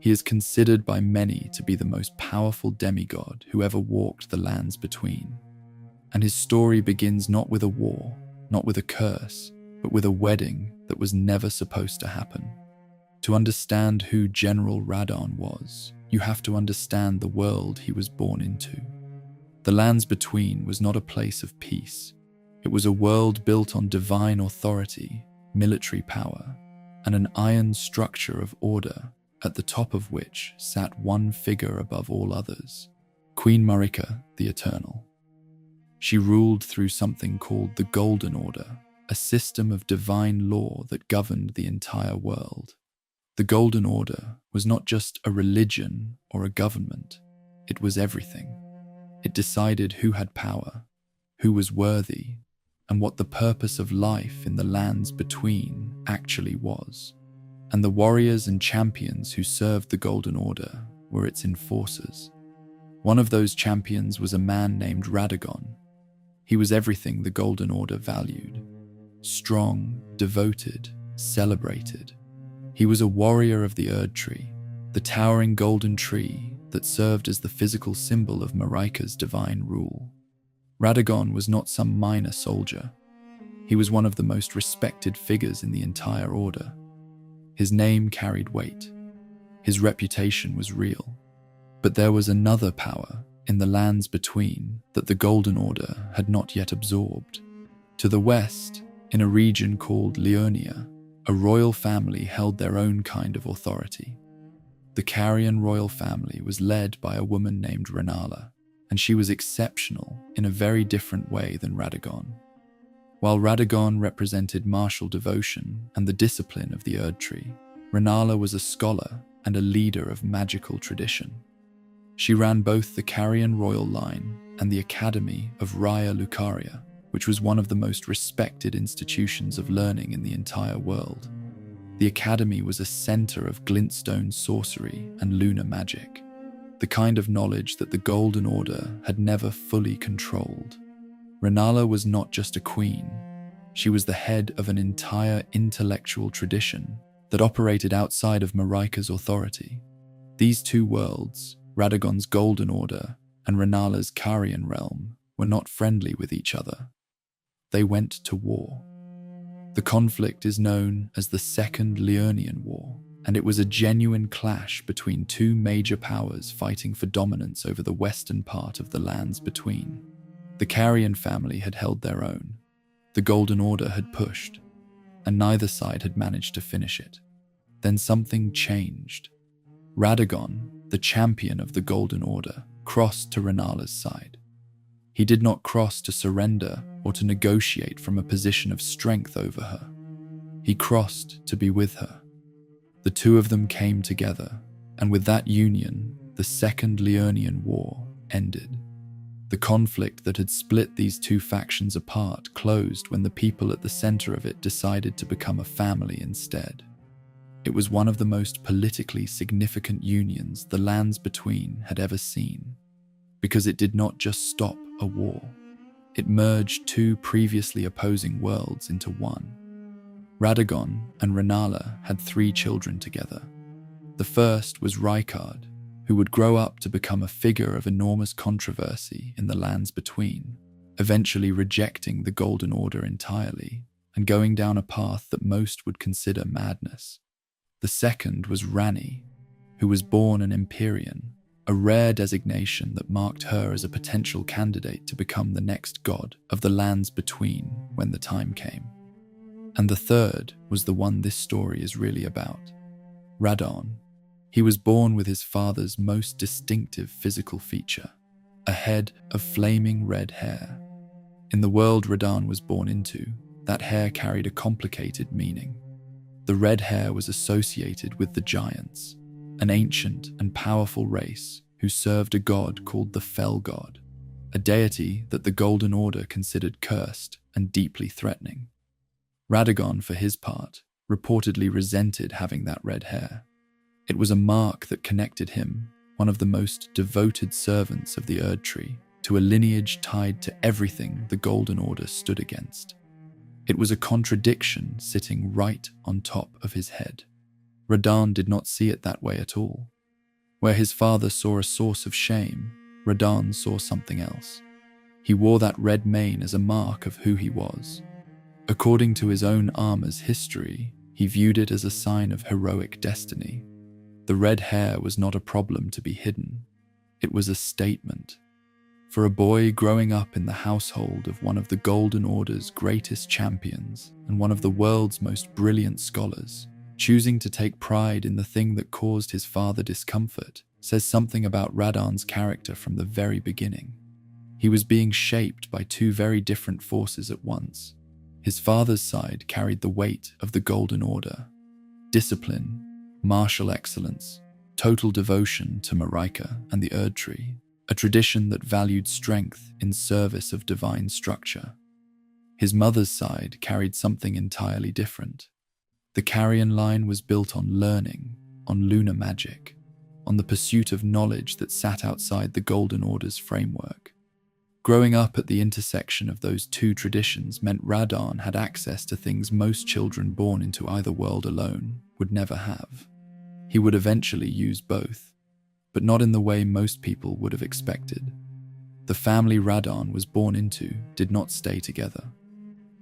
He is considered by many to be the most powerful demigod who ever walked the lands between. And his story begins not with a war, not with a curse, but with a wedding that was never supposed to happen. To understand who General Radahn was, you have to understand the world he was born into. The lands between was not a place of peace. It was a world built on divine authority, military power, and an iron structure of order, at the top of which sat one figure above all others, Queen Miquella the Eternal. She ruled through something called the Golden Order, a system of divine law that governed the entire world. The Golden Order was not just a religion or a government, it was everything. It decided who had power, who was worthy, and what the purpose of life in the lands between actually was. And the warriors and champions who served the Golden Order were its enforcers. One of those champions was a man named Radahn. He was everything the Golden Order valued. Strong, devoted, celebrated. He was a warrior of the Erd Tree, the towering golden tree that served as the physical symbol of Miquella's divine rule. Radahn was not some minor soldier. He was one of the most respected figures in the entire order. His name carried weight. His reputation was real. But there was another power in the lands between that the Golden Order had not yet absorbed. To the west, in a region called Aeonia, a royal family held their own kind of authority. The Carian royal family was led by a woman named Renala, and she was exceptional in a very different way than Radahn. While Radahn represented martial devotion and the discipline of the Erd Tree, Renala was a scholar and a leader of magical tradition. She ran both the Carian royal line and the Academy of Raya Lucaria, which was one of the most respected institutions of learning in the entire world. The Academy was a center of glintstone sorcery and lunar magic, the kind of knowledge that the Golden Order had never fully controlled. Renala was not just a queen, she was the head of an entire intellectual tradition that operated outside of Miquella's authority. These two worlds, Radagon's Golden Order and Renala's Carian realm, were not friendly with each other. They went to war. The conflict is known as the Second Aeonian War, and it was a genuine clash between two major powers fighting for dominance over the western part of the lands between. The Carian family had held their own. The Golden Order had pushed, and neither side had managed to finish it. Then something changed. Radahn, the champion of the Golden Order, crossed to Renala's side. He did not cross to surrender or to negotiate from a position of strength over her. He crossed to be with her. The two of them came together, and with that union, the Second Aeonian War ended. The conflict that had split these two factions apart closed when the people at the center of it decided to become a family instead. It was one of the most politically significant unions the lands between had ever seen, because it did not just stop a war. It merged two previously opposing worlds into one. Radahn and Renala had 3 children together. The first was Rykard, who would grow up to become a figure of enormous controversy in the lands between, eventually rejecting the Golden Order entirely and going down a path that most would consider madness. The second was Ranni, who was born an Empyrean, a rare designation that marked her as a potential candidate to become the next god of the lands between when the time came. And the third was the one this story is really about, Radahn. He was born with his father's most distinctive physical feature, a head of flaming red hair. In the world Radahn was born into, that hair carried a complicated meaning. The red hair was associated with the Giants, an ancient and powerful race who served a god called the Fell God, a deity that the Golden Order considered cursed and deeply threatening. Radahn, for his part, reportedly resented having that red hair. It was a mark that connected him, one of the most devoted servants of the Erd Tree, to a lineage tied to everything the Golden Order stood against. It was a contradiction sitting right on top of his head. Radahn did not see it that way at all. Where his father saw a source of shame, Radahn saw something else. He wore that red mane as a mark of who he was. According to his own armor's history, he viewed it as a sign of heroic destiny. The red hair was not a problem to be hidden. It was a statement. For a boy growing up in the household of one of the Golden Order's greatest champions and one of the world's most brilliant scholars, choosing to take pride in the thing that caused his father discomfort says something about Radahn's character from the very beginning. He was being shaped by two very different forces at once. His father's side carried the weight of the Golden Order: discipline, martial excellence, total devotion to Marika and the Erdtree, a tradition that valued strength in service of divine structure. His mother's side carried something entirely different. The Carrion line was built on learning, on lunar magic, on the pursuit of knowledge that sat outside the Golden Order's framework. Growing up at the intersection of those two traditions meant Radahn had access to things most children born into either world alone would never have. He would eventually use both, but not in the way most people would have expected. The family Radahn was born into did not stay together.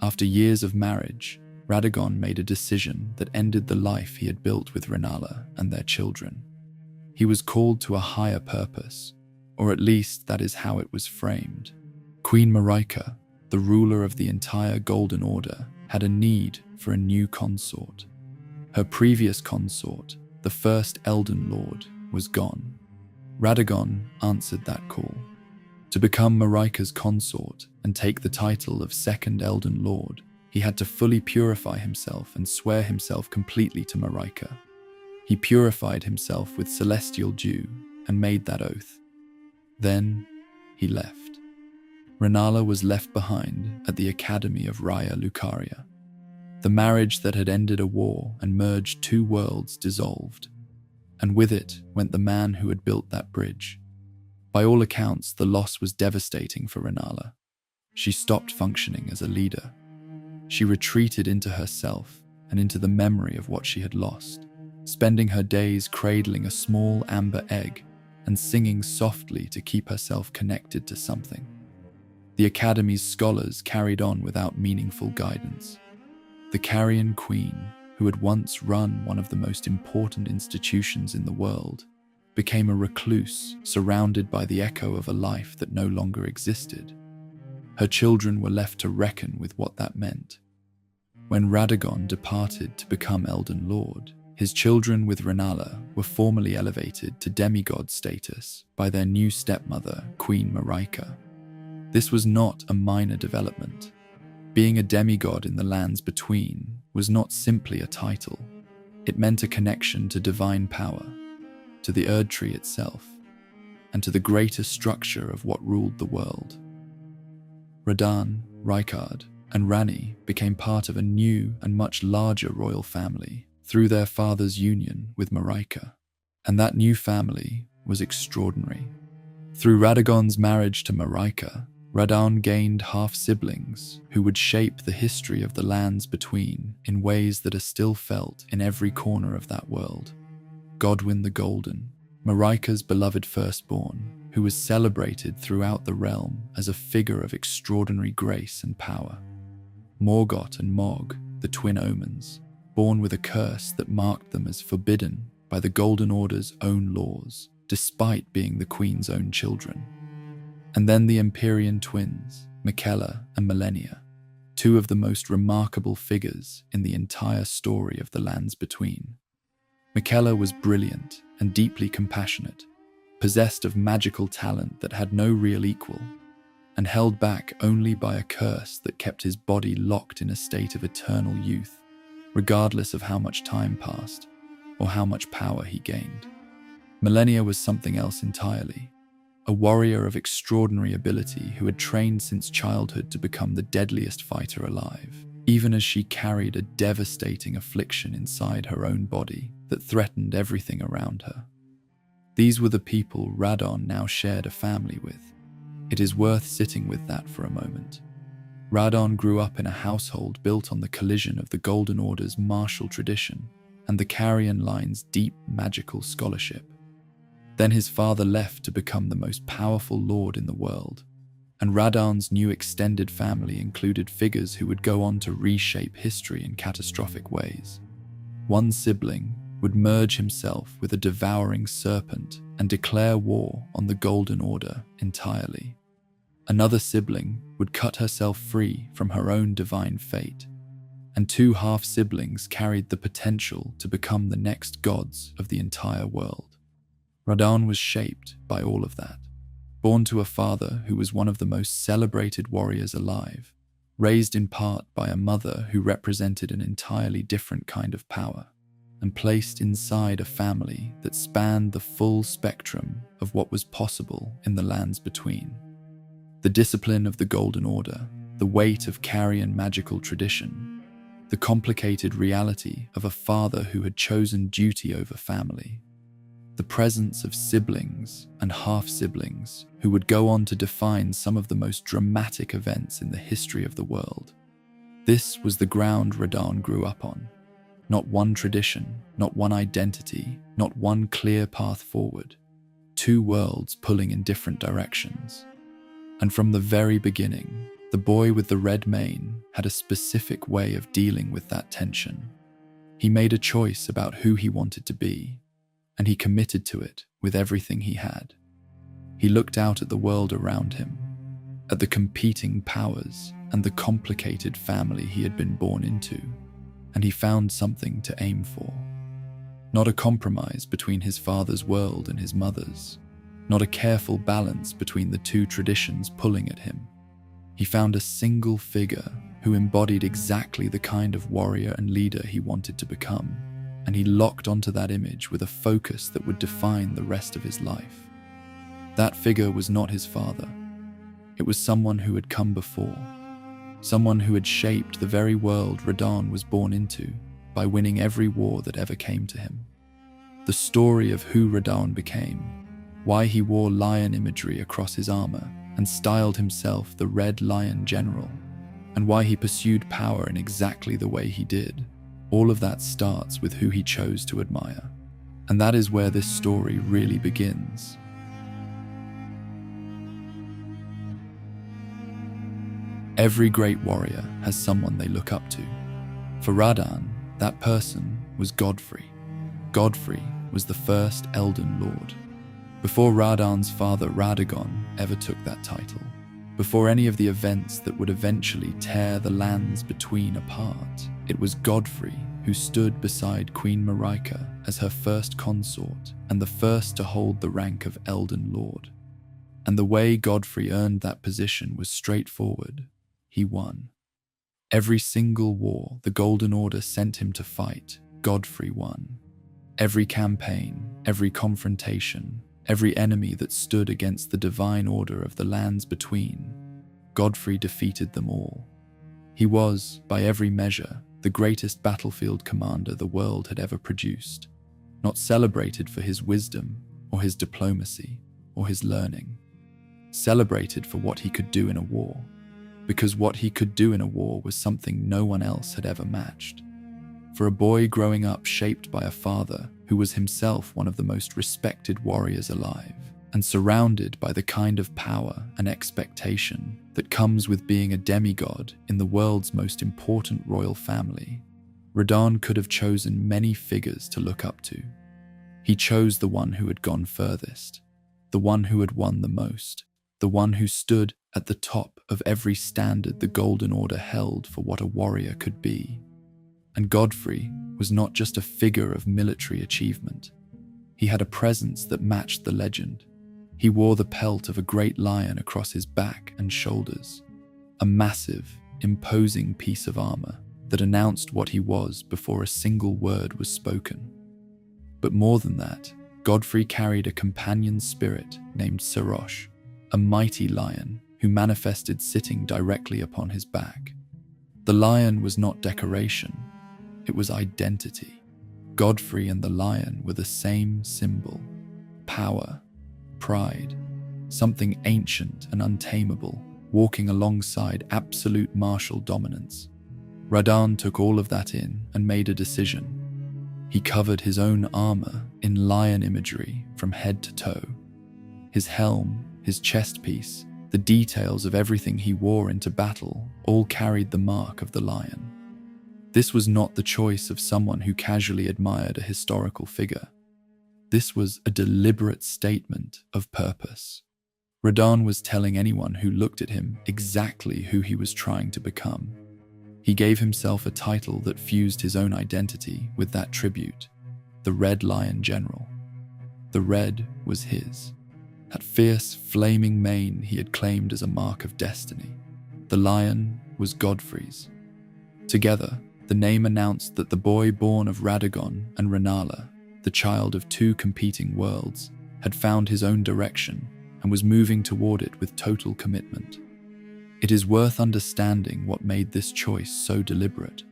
After years of marriage, Radahn made a decision that ended the life he had built with Rennala and their children. He was called to a higher purpose, or at least that is how it was framed. Queen Marika, the ruler of the entire Golden Order, had a need for a new consort. Her previous consort, the first Elden Lord, was gone. Radahn answered that call. To become Marika's consort and take the title of Second Elden Lord, he had to fully purify himself and swear himself completely to Marika. He purified himself with celestial dew and made that oath. Then he left. Rennala was left behind at the Academy of Raya Lucaria. The marriage that had ended a war and merged two worlds dissolved, and with it went the man who had built that bridge. By all accounts, the loss was devastating for Rennala. She stopped functioning as a leader. She retreated into herself and into the memory of what she had lost, spending her days cradling a small amber egg and singing softly to keep herself connected to something. The Academy's scholars carried on without meaningful guidance. The Carrion Queen, who had once run one of the most important institutions in the world, became a recluse surrounded by the echo of a life that no longer existed. Her children were left to reckon with what that meant. When Radahn departed to become Elden Lord, his children with Rennala were formally elevated to demigod status by their new stepmother, Queen Marika. This was not a minor development. Being a demigod in the lands between was not simply a title. It meant a connection to divine power, to the Erdtree itself, and to the greater structure of what ruled the world. Radahn, Rykard, and Ranni became part of a new and much larger royal family through their father's union with Marika, and that new family was extraordinary. Through Radagon's marriage to Marika, Radahn gained half-siblings who would shape the history of the lands between in ways that are still felt in every corner of that world. Godwyn the Golden, Marika's beloved firstborn, who was celebrated throughout the realm as a figure of extraordinary grace and power. Morgott and Mog, the twin omens, born with a curse that marked them as forbidden by the Golden Order's own laws, despite being the Queen's own children. And then the Empyrean twins, Miquella and Millennia, two of the most remarkable figures in the entire story of the lands between. Miquella was brilliant and deeply compassionate, possessed of magical talent that had no real equal, and held back only by a curse that kept his body locked in a state of eternal youth, regardless of how much time passed or how much power he gained. Millennia was something else entirely. A warrior of extraordinary ability who had trained since childhood to become the deadliest fighter alive, even as she carried a devastating affliction inside her own body that threatened everything around her. These were the people Radahn now shared a family with. It is worth sitting with that for a moment. Radahn grew up in a household built on the collision of the Golden Order's martial tradition and the Carrion line's deep magical scholarship. Then his father left to become the most powerful lord in the world, and Radahn's new extended family included figures who would go on to reshape history in catastrophic ways. One sibling would merge himself with a devouring serpent and declare war on the Golden Order entirely. Another sibling would cut herself free from her own divine fate, and two half-siblings carried the potential to become the next gods of the entire world. Radahn was shaped by all of that. Born to a father who was one of the most celebrated warriors alive, raised in part by a mother who represented an entirely different kind of power, and placed inside a family that spanned the full spectrum of what was possible in the lands between. The discipline of the Golden Order, the weight of Carian magical tradition, the complicated reality of a father who had chosen duty over family, the presence of siblings and half-siblings who would go on to define some of the most dramatic events in the history of the world. This was the ground Radahn grew up on. Not one tradition, not one identity, not one clear path forward. Two worlds pulling in different directions. And from the very beginning, the boy with the red mane had a specific way of dealing with that tension. He made a choice about who he wanted to be, and he committed to it with everything he had. He looked out at the world around him, at the competing powers and the complicated family he had been born into, and he found something to aim for. Not a compromise between his father's world and his mother's, not a careful balance between the two traditions pulling at him. He found a single figure who embodied exactly the kind of warrior and leader he wanted to become, and he locked onto that image with a focus that would define the rest of his life. That figure was not his father. It was someone who had come before, someone who had shaped the very world Radahn was born into by winning every war that ever came to him. The story of who Radahn became, why he wore lion imagery across his armor and styled himself the Red Lion General, and why he pursued power in exactly the way he did. All of that starts with who he chose to admire. And that is where this story really begins. Every great warrior has someone they look up to. For Radahn, that person was Godfrey. Godfrey was the first Elden Lord. Before Radahn's father Radahn ever took that title, before any of the events that would eventually tear the lands between apart, it was Godfrey who stood beside Queen Marika as her first consort and the first to hold the rank of Elden Lord. And the way Godfrey earned that position was straightforward. He won. Every single war the Golden Order sent him to fight, Godfrey won. Every campaign, every confrontation, every enemy that stood against the divine order of the lands between, Godfrey defeated them all. He was, by every measure, the greatest battlefield commander the world had ever produced, not celebrated for his wisdom or his diplomacy or his learning, celebrated for what he could do in a war, because what he could do in a war was something no one else had ever matched. For a boy growing up shaped by a father who was himself one of the most respected warriors alive, and surrounded by the kind of power and expectation that comes with being a demigod in the world's most important royal family, Radahn could have chosen many figures to look up to. He chose the one who had gone furthest, the one who had won the most, the one who stood at the top of every standard the Golden Order held for what a warrior could be. And Godfrey was not just a figure of military achievement. He had a presence that matched the legend. He wore the pelt of a great lion across his back and shoulders, a massive, imposing piece of armor that announced what he was before a single word was spoken. But more than that, Godfrey carried a companion spirit named Sarosh, a mighty lion who manifested sitting directly upon his back. The lion was not decoration, it was identity. Godfrey and the lion were the same symbol: power, pride, something ancient and untamable, walking alongside absolute martial dominance. Radahn took all of that in and made a decision. He covered his own armor in lion imagery from head to toe. His helm, his chest piece, the details of everything he wore into battle all carried the mark of the lion. This was not the choice of someone who casually admired a historical figure. This was a deliberate statement of purpose. Radahn was telling anyone who looked at him exactly who he was trying to become. He gave himself a title that fused his own identity with that tribute, the Red Lion General. The red was his. That fierce, flaming mane he had claimed as a mark of destiny. The lion was Godfrey's. Together, the name announced that the boy born of Radahn and Rennala, the child of two competing worlds, had found his own direction and was moving toward it with total commitment. It is worth understanding what made this choice so deliberate.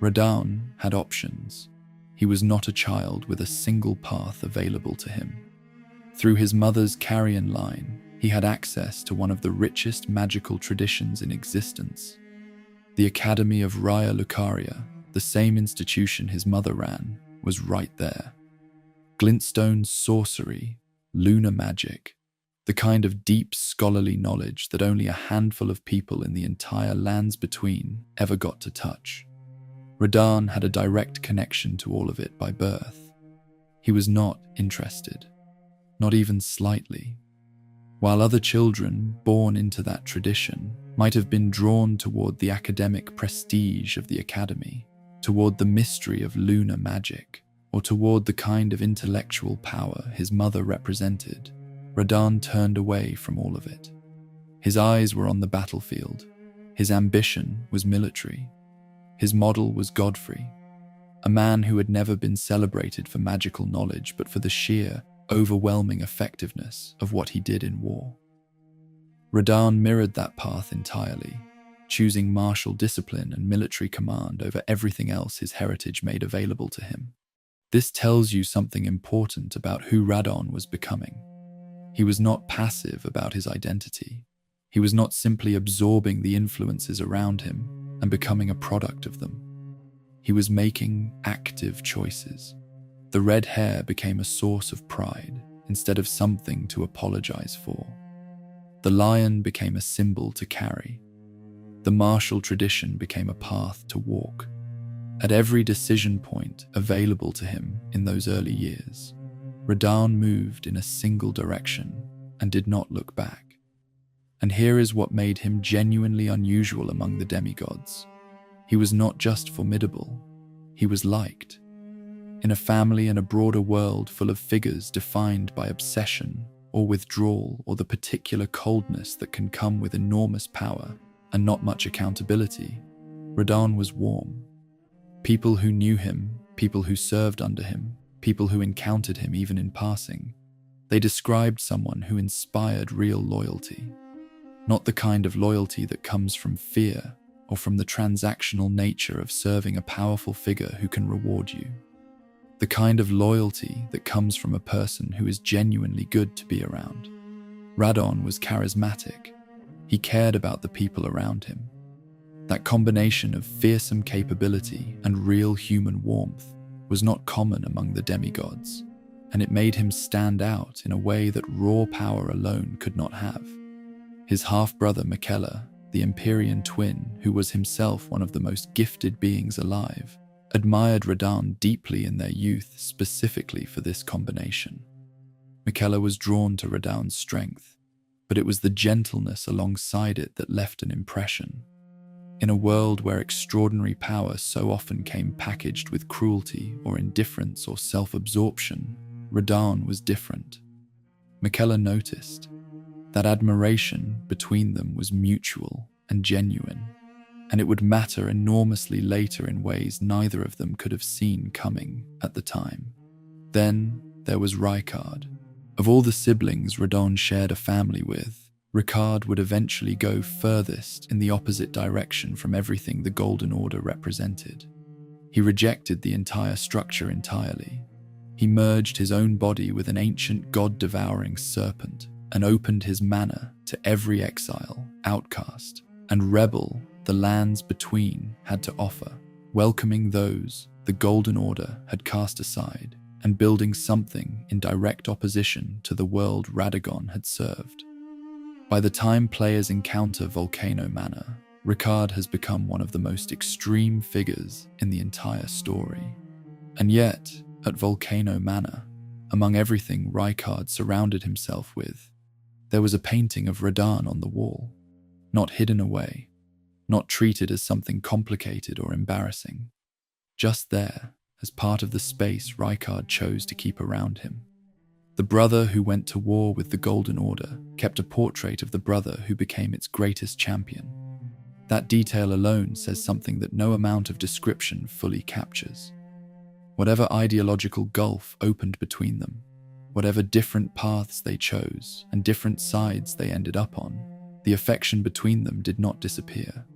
Radahn had options. He was not a child with a single path available to him. Through his mother's carrion line, he had access to one of the richest magical traditions in existence. The Academy of Raya Lucaria, the same institution his mother ran, was right there. Glintstone sorcery, lunar magic, the kind of deep scholarly knowledge that only a handful of people in the entire lands between ever got to touch. Radahn had a direct connection to all of it by birth. He was not interested, not even slightly. While other children born into that tradition might have been drawn toward the academic prestige of the academy, toward the mystery of lunar magic, or toward the kind of intellectual power his mother represented, Radahn turned away from all of it. His eyes were on the battlefield. His ambition was military. His model was Godfrey, a man who had never been celebrated for magical knowledge but for the sheer, overwhelming effectiveness of what he did in war. Radahn mirrored that path entirely, choosing martial discipline and military command over everything else his heritage made available to him. This tells you something important about who Radahn was becoming. He was not passive about his identity. He was not simply absorbing the influences around him and becoming a product of them. He was making active choices. The red hair became a source of pride instead of something to apologize for. The lion became a symbol to carry. The martial tradition became a path to walk. At every decision point available to him in those early years, Radahn moved in a single direction and did not look back. And here is what made him genuinely unusual among the demigods. He was not just formidable, he was liked. In a family and a broader world full of figures defined by obsession or withdrawal or the particular coldness that can come with enormous power and not much accountability, Radahn was warm. People who knew him, people who served under him, people who encountered him even in passing, they described someone who inspired real loyalty. Not the kind of loyalty that comes from fear or from the transactional nature of serving a powerful figure who can reward you. The kind of loyalty that comes from a person who is genuinely good to be around. Radahn was charismatic. He cared about the people around him. That combination of fearsome capability and real human warmth was not common among the demigods, and it made him stand out in a way that raw power alone could not have. His half-brother Miquella, the Empyrean twin who was himself one of the most gifted beings alive, admired Radahn deeply in their youth specifically for this combination. Miquella was drawn to Radahn's strength, but it was the gentleness alongside it that left an impression. In a world where extraordinary power so often came packaged with cruelty or indifference or self-absorption, Radahn was different. Miquella noticed that admiration between them was mutual and genuine, and it would matter enormously later in ways neither of them could have seen coming at the time. Then there was Rykard. Of all the siblings Radahn shared a family with, Rykard would eventually go furthest in the opposite direction from everything the Golden Order represented. He rejected the entire structure entirely. He merged his own body with an ancient god-devouring serpent and opened his manor to every exile, outcast, and rebel the lands between had to offer, welcoming those the Golden Order had cast aside and building something in direct opposition to the world Radahn had served. By the time players encounter Volcano Manor, Ricard has become one of the most extreme figures in the entire story. And yet, at Volcano Manor, among everything Ricard surrounded himself with, there was a painting of Radahn on the wall, not hidden away, not treated as something complicated or embarrassing, just there as part of the space Ricard chose to keep around him. The brother who went to war with the Golden Order kept a portrait of the brother who became its greatest champion. That detail alone says something that no amount of description fully captures. Whatever ideological gulf opened between them, whatever different paths they chose and different sides they ended up on, the affection between them did not disappear.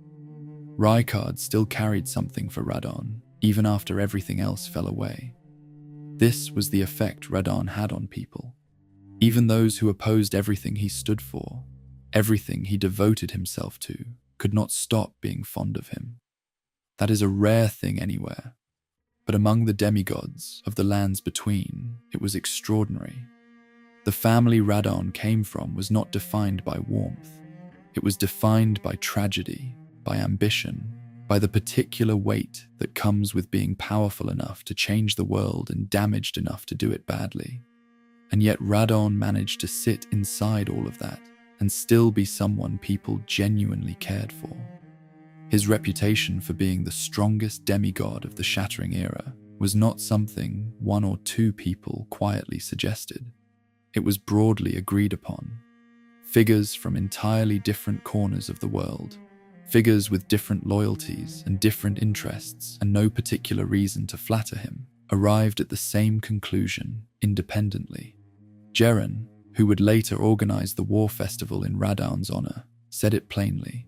Ricard still carried something for Radahn, even after everything else fell away. This was the effect Radahn had on people. Even those who opposed everything he stood for, everything he devoted himself to, could not stop being fond of him. That is a rare thing anywhere. But among the demigods of the lands between, it was extraordinary. The family Radahn came from was not defined by warmth. It was defined by tragedy, by ambition, by the particular weight that comes with being powerful enough to change the world and damaged enough to do it badly. And yet Radahn managed to sit inside all of that and still be someone people genuinely cared for. His reputation for being the strongest demigod of the Shattering era was not something one or two people quietly suggested. It was broadly agreed upon. Figures from entirely different corners of the world, figures with different loyalties and different interests and no particular reason to flatter him, arrived at the same conclusion independently. Jeren, who would later organize the war festival in Radahn's honor, said it plainly.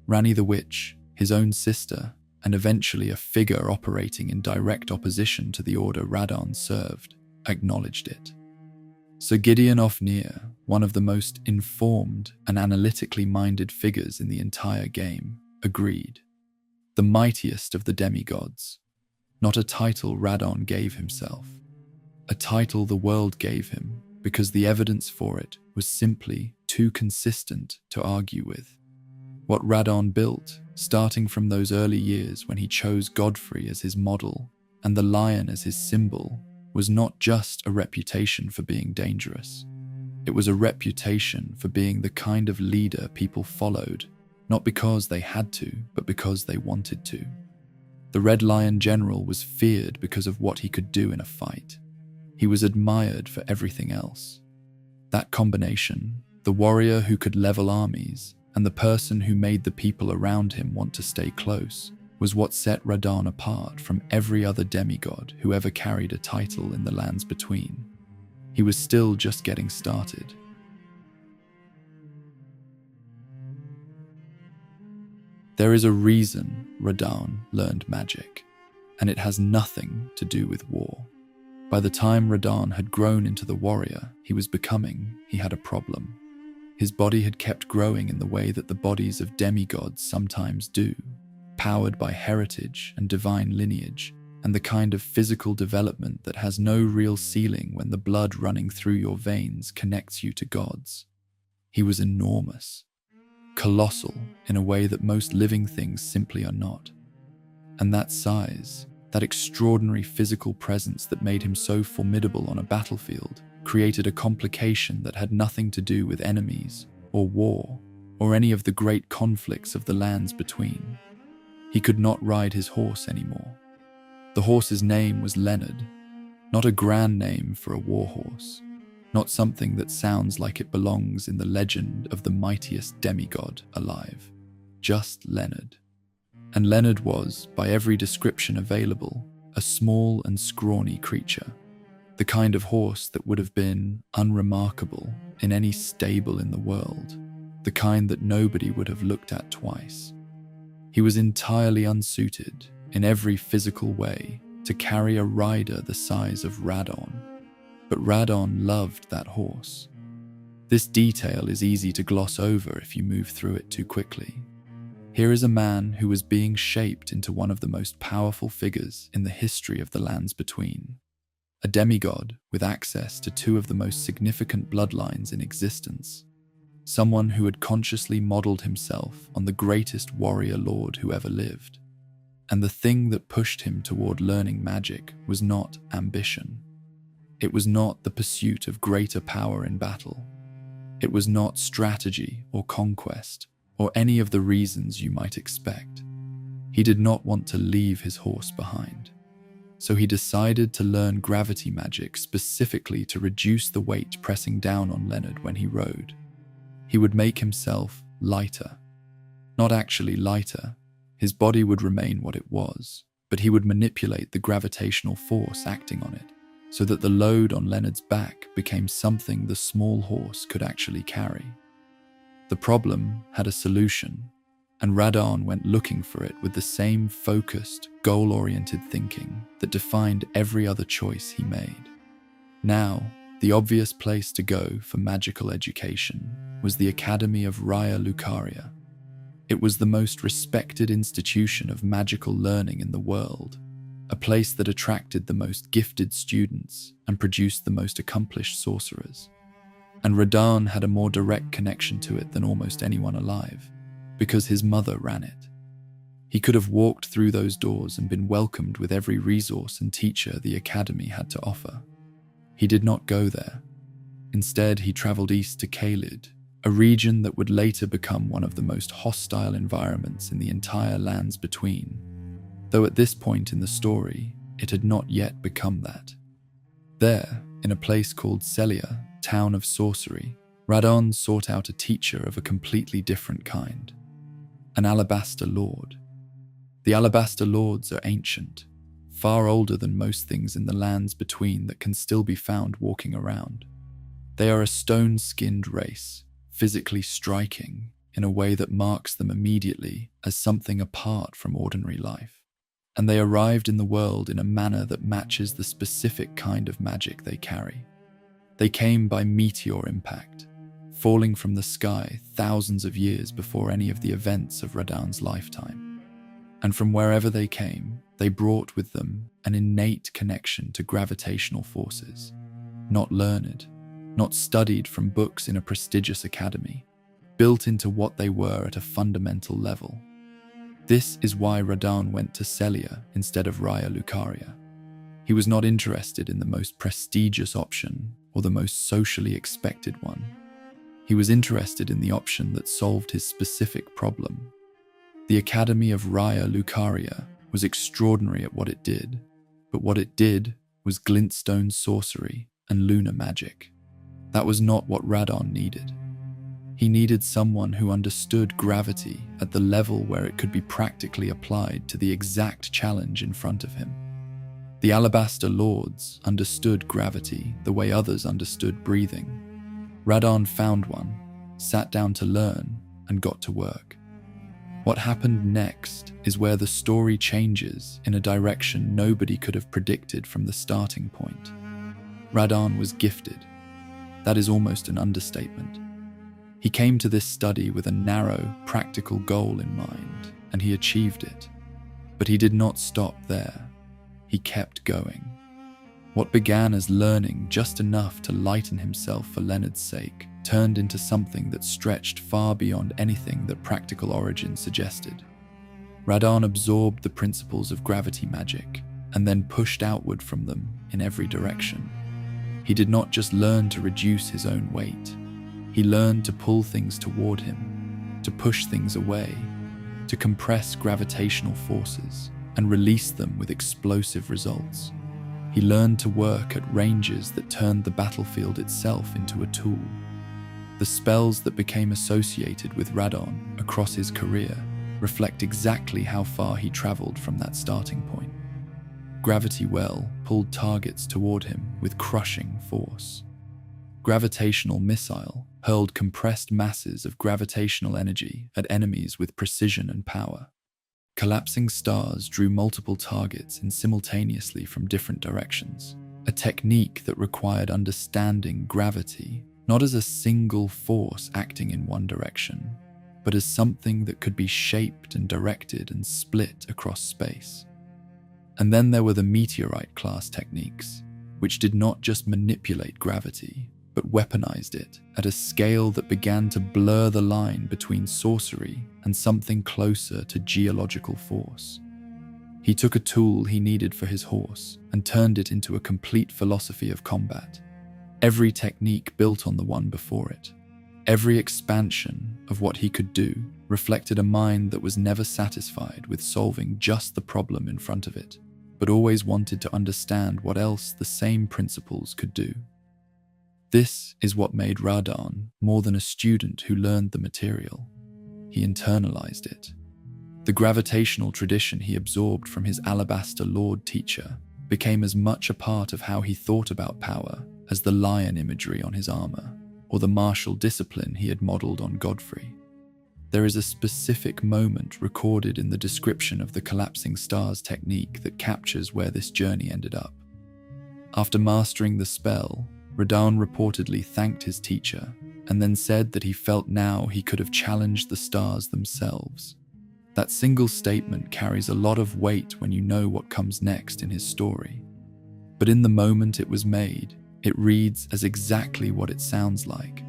Ranni the Witch, his own sister, and eventually a figure operating in direct opposition to the order Radahn served, acknowledged it. Sir Gideon Ofnir, one of the most informed and analytically minded figures in the entire game, agreed. The mightiest of the demigods, not a title Radahn gave himself, a title the world gave him because the evidence for it was simply too consistent to argue with. What Radahn built, starting from those early years when he chose Godfrey as his model and the lion as his symbol, was not just a reputation for being dangerous. It was a reputation for being the kind of leader people followed, not because they had to, but because they wanted to. The Red Lion General was feared because of what he could do in a fight. He was admired for everything else. That combination, the warrior who could level armies, and the person who made the people around him want to stay close, was what set Radahn apart from every other demigod who ever carried a title in the lands between. He was still just getting started. There is a reason Radahn learned magic, and it has nothing to do with war. By the time Radahn had grown into the warrior he was becoming, he had a problem. His body had kept growing in the way that the bodies of demigods sometimes do, powered by heritage and divine lineage, and the kind of physical development that has no real ceiling when the blood running through your veins connects you to gods. He was enormous, colossal in a way that most living things simply are not. And that size, that extraordinary physical presence that made him so formidable on a battlefield, created a complication that had nothing to do with enemies, or war, or any of the great conflicts of the lands between. He could not ride his horse anymore. The horse's name was Leonard, not a grand name for a war horse, not something that sounds like it belongs in the legend of the mightiest demigod alive, just Leonard. And Leonard was, by every description available, a small and scrawny creature, the kind of horse that would have been unremarkable in any stable in the world, the kind that nobody would have looked at twice. He was entirely unsuited, in every physical way, to carry a rider the size of Radahn. But Radahn loved that horse. This detail is easy to gloss over if you move through it too quickly. Here is a man who was being shaped into one of the most powerful figures in the history of the lands between. A demigod with access to two of the most significant bloodlines in existence. Someone who had consciously modeled himself on the greatest warrior lord who ever lived. And the thing that pushed him toward learning magic was not ambition. It was not the pursuit of greater power in battle. It was not strategy or conquest, or any of the reasons you might expect. He did not want to leave his horse behind. So he decided to learn gravity magic specifically to reduce the weight pressing down on Leonard when he rode. He would make himself lighter. Not actually lighter, his body would remain what it was, but he would manipulate the gravitational force acting on it, so that the load on Leonard's back became something the small horse could actually carry. The problem had a solution, and Radahn went looking for it with the same focused, goal-oriented thinking that defined every other choice he made. Now, the obvious place to go for magical education was the Academy of Lucaria. It was the most respected institution of magical learning in the world, a place that attracted the most gifted students and produced the most accomplished sorcerers. And Radahn had a more direct connection to it than almost anyone alive, because his mother ran it. He could have walked through those doors and been welcomed with every resource and teacher the Academy had to offer. He did not go there. Instead, he traveled east to Caelid, a region that would later become one of the most hostile environments in the entire lands between, though at this point in the story, it had not yet become that. There, in a place called Celia, town of sorcery, Radahn sought out a teacher of a completely different kind, an Alabaster Lord. The Alabaster Lords are ancient, far older than most things in the lands between that can still be found walking around. They are a stone-skinned race, physically striking in a way that marks them immediately as something apart from ordinary life. And they arrived in the world in a manner that matches the specific kind of magic they carry. They came by meteor impact, falling from the sky thousands of years before any of the events of Radahn's lifetime. And from wherever they came, they brought with them an innate connection to gravitational forces, not learned, not studied from books in a prestigious academy, built into what they were at a fundamental level. This is why Radahn went to Celia instead of Lucaria. He was not interested in the most prestigious option or the most socially expected one. He was interested in the option that solved his specific problem. The Academy of Lucaria was extraordinary at what it did, but what it did was glintstone sorcery and lunar magic. That was not what Radahn needed. He needed someone who understood gravity at the level where it could be practically applied to the exact challenge in front of him. The Alabaster Lords understood gravity the way others understood breathing. Radahn found one, sat down to learn, and got to work. What happened next is where the story changes in a direction nobody could have predicted from the starting point. Radahn was gifted. That is almost an understatement. He came to this study with a narrow, practical goal in mind, and he achieved it. But he did not stop there. He kept going. What began as learning just enough to lighten himself for Leonard's sake turned into something that stretched far beyond anything that practical origin suggested. Radahn absorbed the principles of gravity magic and then pushed outward from them in every direction. He did not just learn to reduce his own weight. He learned to pull things toward him, to push things away, to compress gravitational forces and release them with explosive results. He learned to work at ranges that turned the battlefield itself into a tool. The spells that became associated with Radahn across his career reflect exactly how far he traveled from that starting point. Gravity Well pulled targets toward him with crushing force. Gravitational Missile hurled compressed masses of gravitational energy at enemies with precision and power. Collapsing Stars drew multiple targets in simultaneously from different directions, a technique that required understanding gravity not as a single force acting in one direction, but as something that could be shaped and directed and split across space. And then there were the meteorite-class techniques, which did not just manipulate gravity, but weaponized it at a scale that began to blur the line between sorcery and something closer to geological force. He took a tool he needed for his horse and turned it into a complete philosophy of combat. Every technique built on the one before it. Every expansion of what he could do reflected a mind that was never satisfied with solving just the problem in front of it, but always wanted to understand what else the same principles could do. This is what made Radahn more than a student who learned the material. He internalized it. The gravitational tradition he absorbed from his Alabaster Lord teacher became as much a part of how he thought about power as the lion imagery on his armor, or the martial discipline he had modeled on Godfrey. There is a specific moment recorded in the description of the collapsing stars technique that captures where this journey ended up. After mastering the spell, Radahn reportedly thanked his teacher and then said that he felt now he could have challenged the stars themselves. That single statement carries a lot of weight when you know what comes next in his story. But in the moment it was made, it reads as exactly what it sounds like.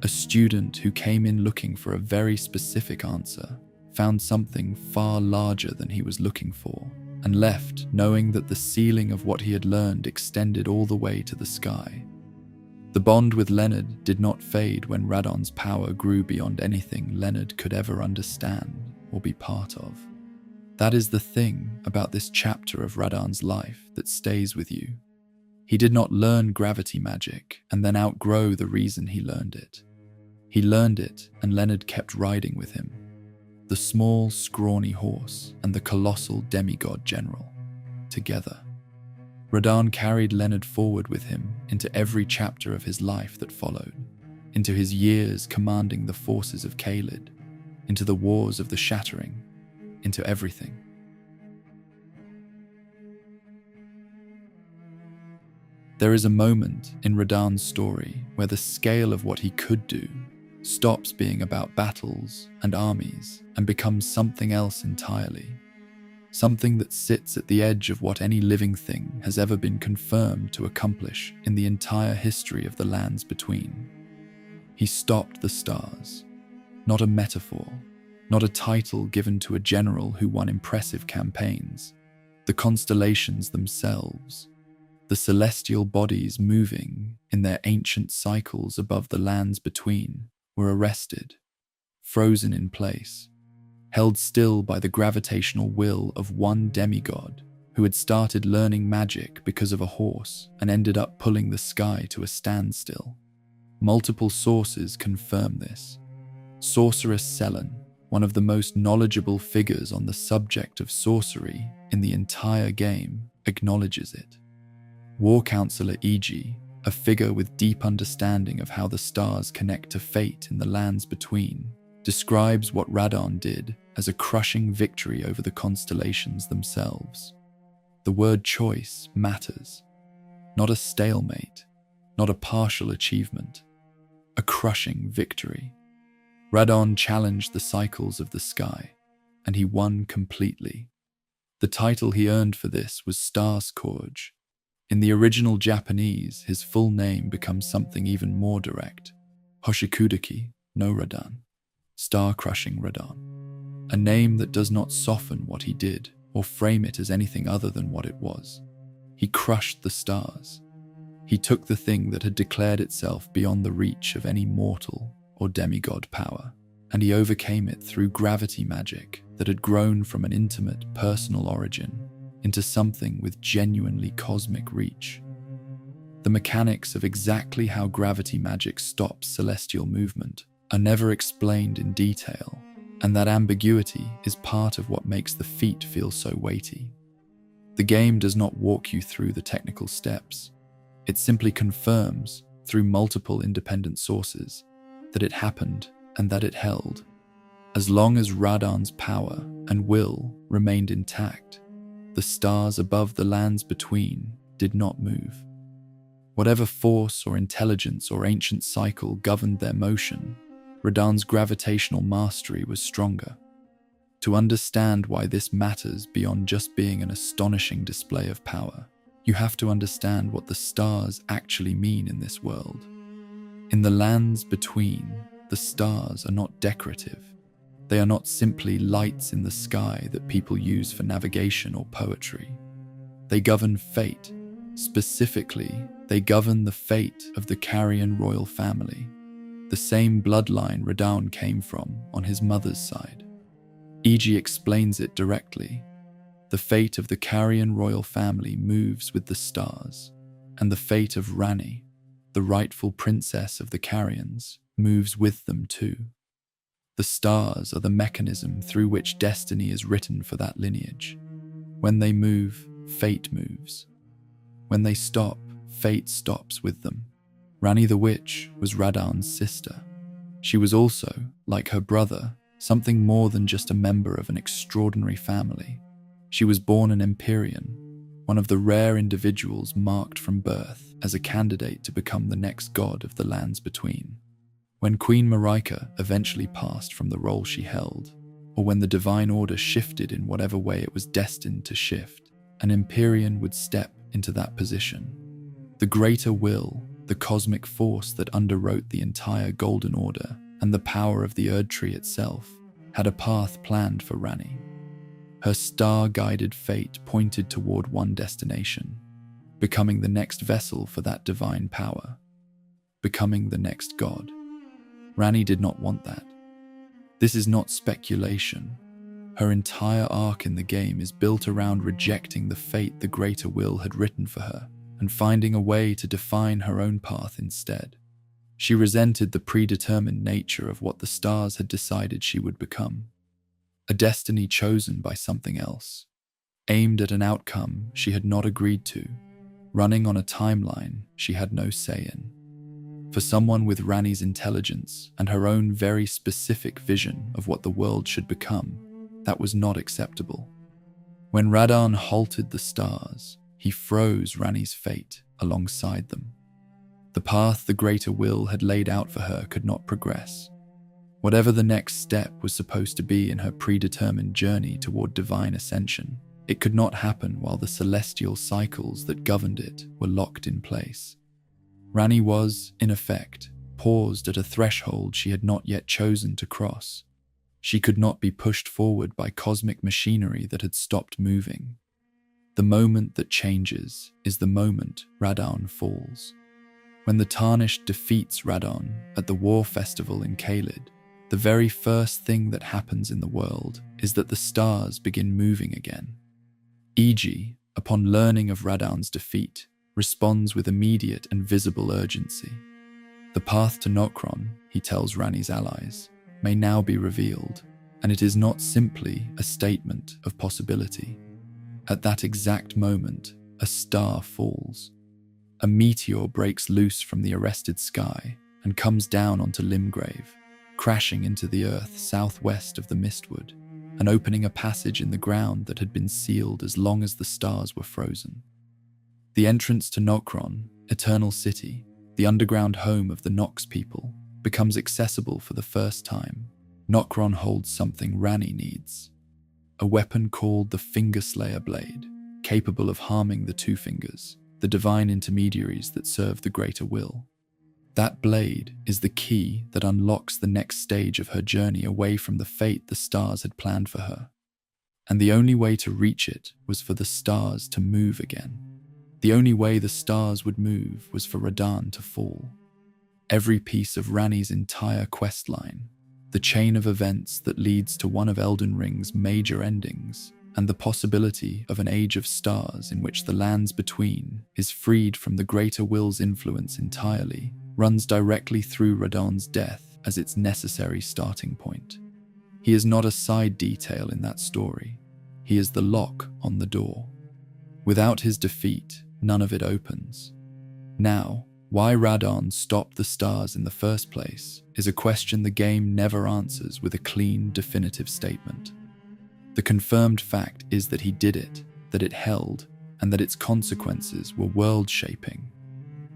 A student who came in looking for a very specific answer found something far larger than he was looking for, and left knowing that the ceiling of what he had learned extended all the way to the sky. The bond with Leonard did not fade when Radahn's power grew beyond anything Leonard could ever understand or be part of. That is the thing about this chapter of Radahn's life that stays with you. He did not learn gravity magic and then outgrow the reason he learned it. He learned it, and Leonard kept riding with him. The small, scrawny horse and the colossal demigod general, together. Radahn carried Leonard forward with him into every chapter of his life that followed, into his years commanding the forces of Caelid, into the wars of the Shattering, into everything. There is a moment in Radahn's story where the scale of what he could do stops being about battles and armies and becomes something else entirely. Something that sits at the edge of what any living thing has ever been confirmed to accomplish in the entire history of the lands between. He stopped the stars. Not a metaphor, not a title given to a general who won impressive campaigns. The constellations themselves, the celestial bodies moving in their ancient cycles above the lands between, were arrested, frozen in place, held still by the gravitational will of one demigod who had started learning magic because of a horse and ended up pulling the sky to a standstill. Multiple sources confirm this. Sorceress Selen, one of the most knowledgeable figures on the subject of sorcery in the entire game, acknowledges it. War Counselor Iji, a figure with deep understanding of how the stars connect to fate in the lands between, describes what Radahn did as a crushing victory over the constellations themselves. The word choice matters. Not a stalemate, not a partial achievement, a crushing victory. Radahn challenged the cycles of the sky, and he won completely. The title he earned for this was Star Scourge. In the original Japanese, his full name becomes something even more direct. Hoshikudaki no Radahn, Star-Crushing Radahn. A name that does not soften what he did or frame it as anything other than what it was. He crushed the stars. He took the thing that had declared itself beyond the reach of any mortal or demigod power, and he overcame it through gravity magic that had grown from an intimate, personal origin into something with genuinely cosmic reach. The mechanics of exactly how gravity magic stops celestial movement are never explained in detail, and that ambiguity is part of what makes the feat feel so weighty. The game does not walk you through the technical steps. It simply confirms, through multiple independent sources, that it happened and that it held. As long as Radahn's power and will remained intact, the stars above the lands between did not move. Whatever force or intelligence or ancient cycle governed their motion, Radahn's gravitational mastery was stronger. To understand why this matters beyond just being an astonishing display of power, you have to understand what the stars actually mean in this world. In the lands between, the stars are not decorative. They are not simply lights in the sky that people use for navigation or poetry. They govern fate. Specifically, they govern the fate of the Carian royal family, the same bloodline Radahn came from on his mother's side. E.G. explains it directly. The fate of the Carian royal family moves with the stars, and the fate of Ranni, the rightful princess of the Carians, moves with them too. The stars are the mechanism through which destiny is written for that lineage. When they move, fate moves. When they stop, fate stops with them. Ranni the Witch was Radahn's sister. She was also, like her brother, something more than just a member of an extraordinary family. She was born an Empyrean, one of the rare individuals marked from birth as a candidate to become the next god of the lands between. When Queen Marika eventually passed from the role she held, or when the divine order shifted in whatever way it was destined to shift, an Empyrean would step into that position. The greater will, the cosmic force that underwrote the entire Golden Order, and the power of the Erd Tree itself, had a path planned for Ranni. Her star-guided fate pointed toward one destination, becoming the next vessel for that divine power, becoming the next god. Ranni did not want that. This is not speculation. Her entire arc in the game is built around rejecting the fate the greater will had written for her and finding a way to define her own path instead. She resented the predetermined nature of what the stars had decided she would become. A destiny chosen by something else, aimed at an outcome she had not agreed to, running on a timeline she had no say in. For someone with Ranni's intelligence and her own very specific vision of what the world should become, that was not acceptable. When Radahn halted the stars, he froze Ranni's fate alongside them. The path the greater will had laid out for her could not progress. Whatever the next step was supposed to be in her predetermined journey toward divine ascension, it could not happen while the celestial cycles that governed it were locked in place. Ranni was, in effect, paused at a threshold she had not yet chosen to cross. She could not be pushed forward by cosmic machinery that had stopped moving. The moment that changes is the moment Radahn falls. When the Tarnished defeats Radahn at the war festival in Caelid, the very first thing that happens in the world is that the stars begin moving again. E.G., upon learning of Radahn's defeat, responds with immediate and visible urgency. The path to Nokron, he tells Ranni's allies, may now be revealed, and it is not simply a statement of possibility. At that exact moment, a star falls. A meteor breaks loose from the arrested sky and comes down onto Limgrave, crashing into the earth southwest of the Mistwood, and opening a passage in the ground that had been sealed as long as the stars were frozen. The entrance to Nokron, Eternal City, the underground home of the Nox people, becomes accessible for the first time. Nokron holds something Ranni needs, a weapon called the Fingerslayer Blade, capable of harming the Two Fingers, the divine intermediaries that serve the greater will. That blade is the key that unlocks the next stage of her journey away from the fate the stars had planned for her. And the only way to reach it was for the stars to move again. The only way the stars would move was for Radahn to fall. Every piece of Ranni's entire quest line, the chain of events that leads to one of Elden Ring's major endings, and the possibility of an age of stars in which the lands between is freed from the greater will's influence entirely, runs directly through Radahn's death as its necessary starting point. He is not a side detail in that story. He is the lock on the door. Without his defeat, none of it opens. Now, why Radahn stopped the stars in the first place is a question the game never answers with a clean, definitive statement. The confirmed fact is that he did it, that it held, and that its consequences were world-shaping.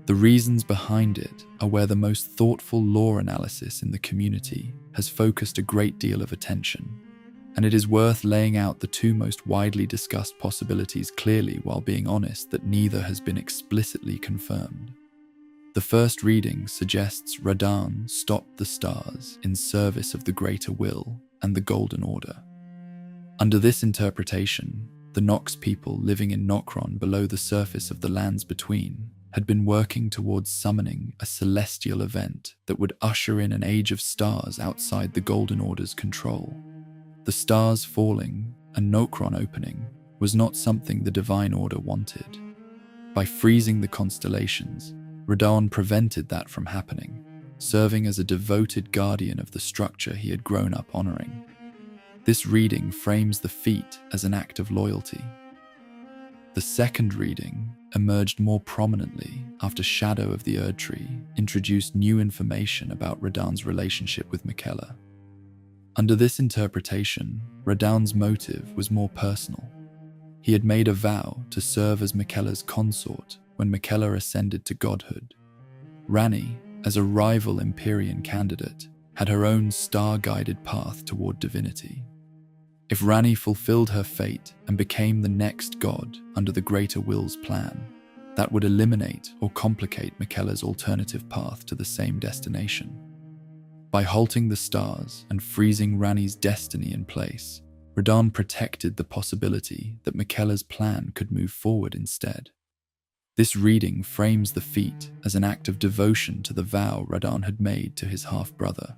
The reasons behind it are where the most thoughtful lore analysis in the community has focused a great deal of attention, and it is worth laying out the two most widely discussed possibilities clearly while being honest that neither has been explicitly confirmed. The first reading suggests Radahn stopped the stars in service of the Greater Will and the Golden Order. Under this interpretation, the Nox people living in Nokron below the surface of the lands between had been working towards summoning a celestial event that would usher in an age of stars outside the Golden Order's control. The stars falling and Nokron opening was not something the Divine Order wanted. By freezing the constellations, Radahn prevented that from happening, serving as a devoted guardian of the structure he had grown up honoring. This reading frames the feat as an act of loyalty. The second reading emerged more prominently after Shadow of the Erdtree introduced new information about Radahn's relationship with Miquella. Under this interpretation, Radahn's motive was more personal. He had made a vow to serve as Miquella's consort when Miquella ascended to godhood. Ranni, as a rival Empyrean candidate, had her own star-guided path toward divinity. If Ranni fulfilled her fate and became the next god under the Greater Will's plan, that would eliminate or complicate Miquella's alternative path to the same destination. By halting the stars and freezing Ranni's destiny in place, Radahn protected the possibility that Miquella's plan could move forward instead. This reading frames the feat as an act of devotion to the vow Radahn had made to his half-brother.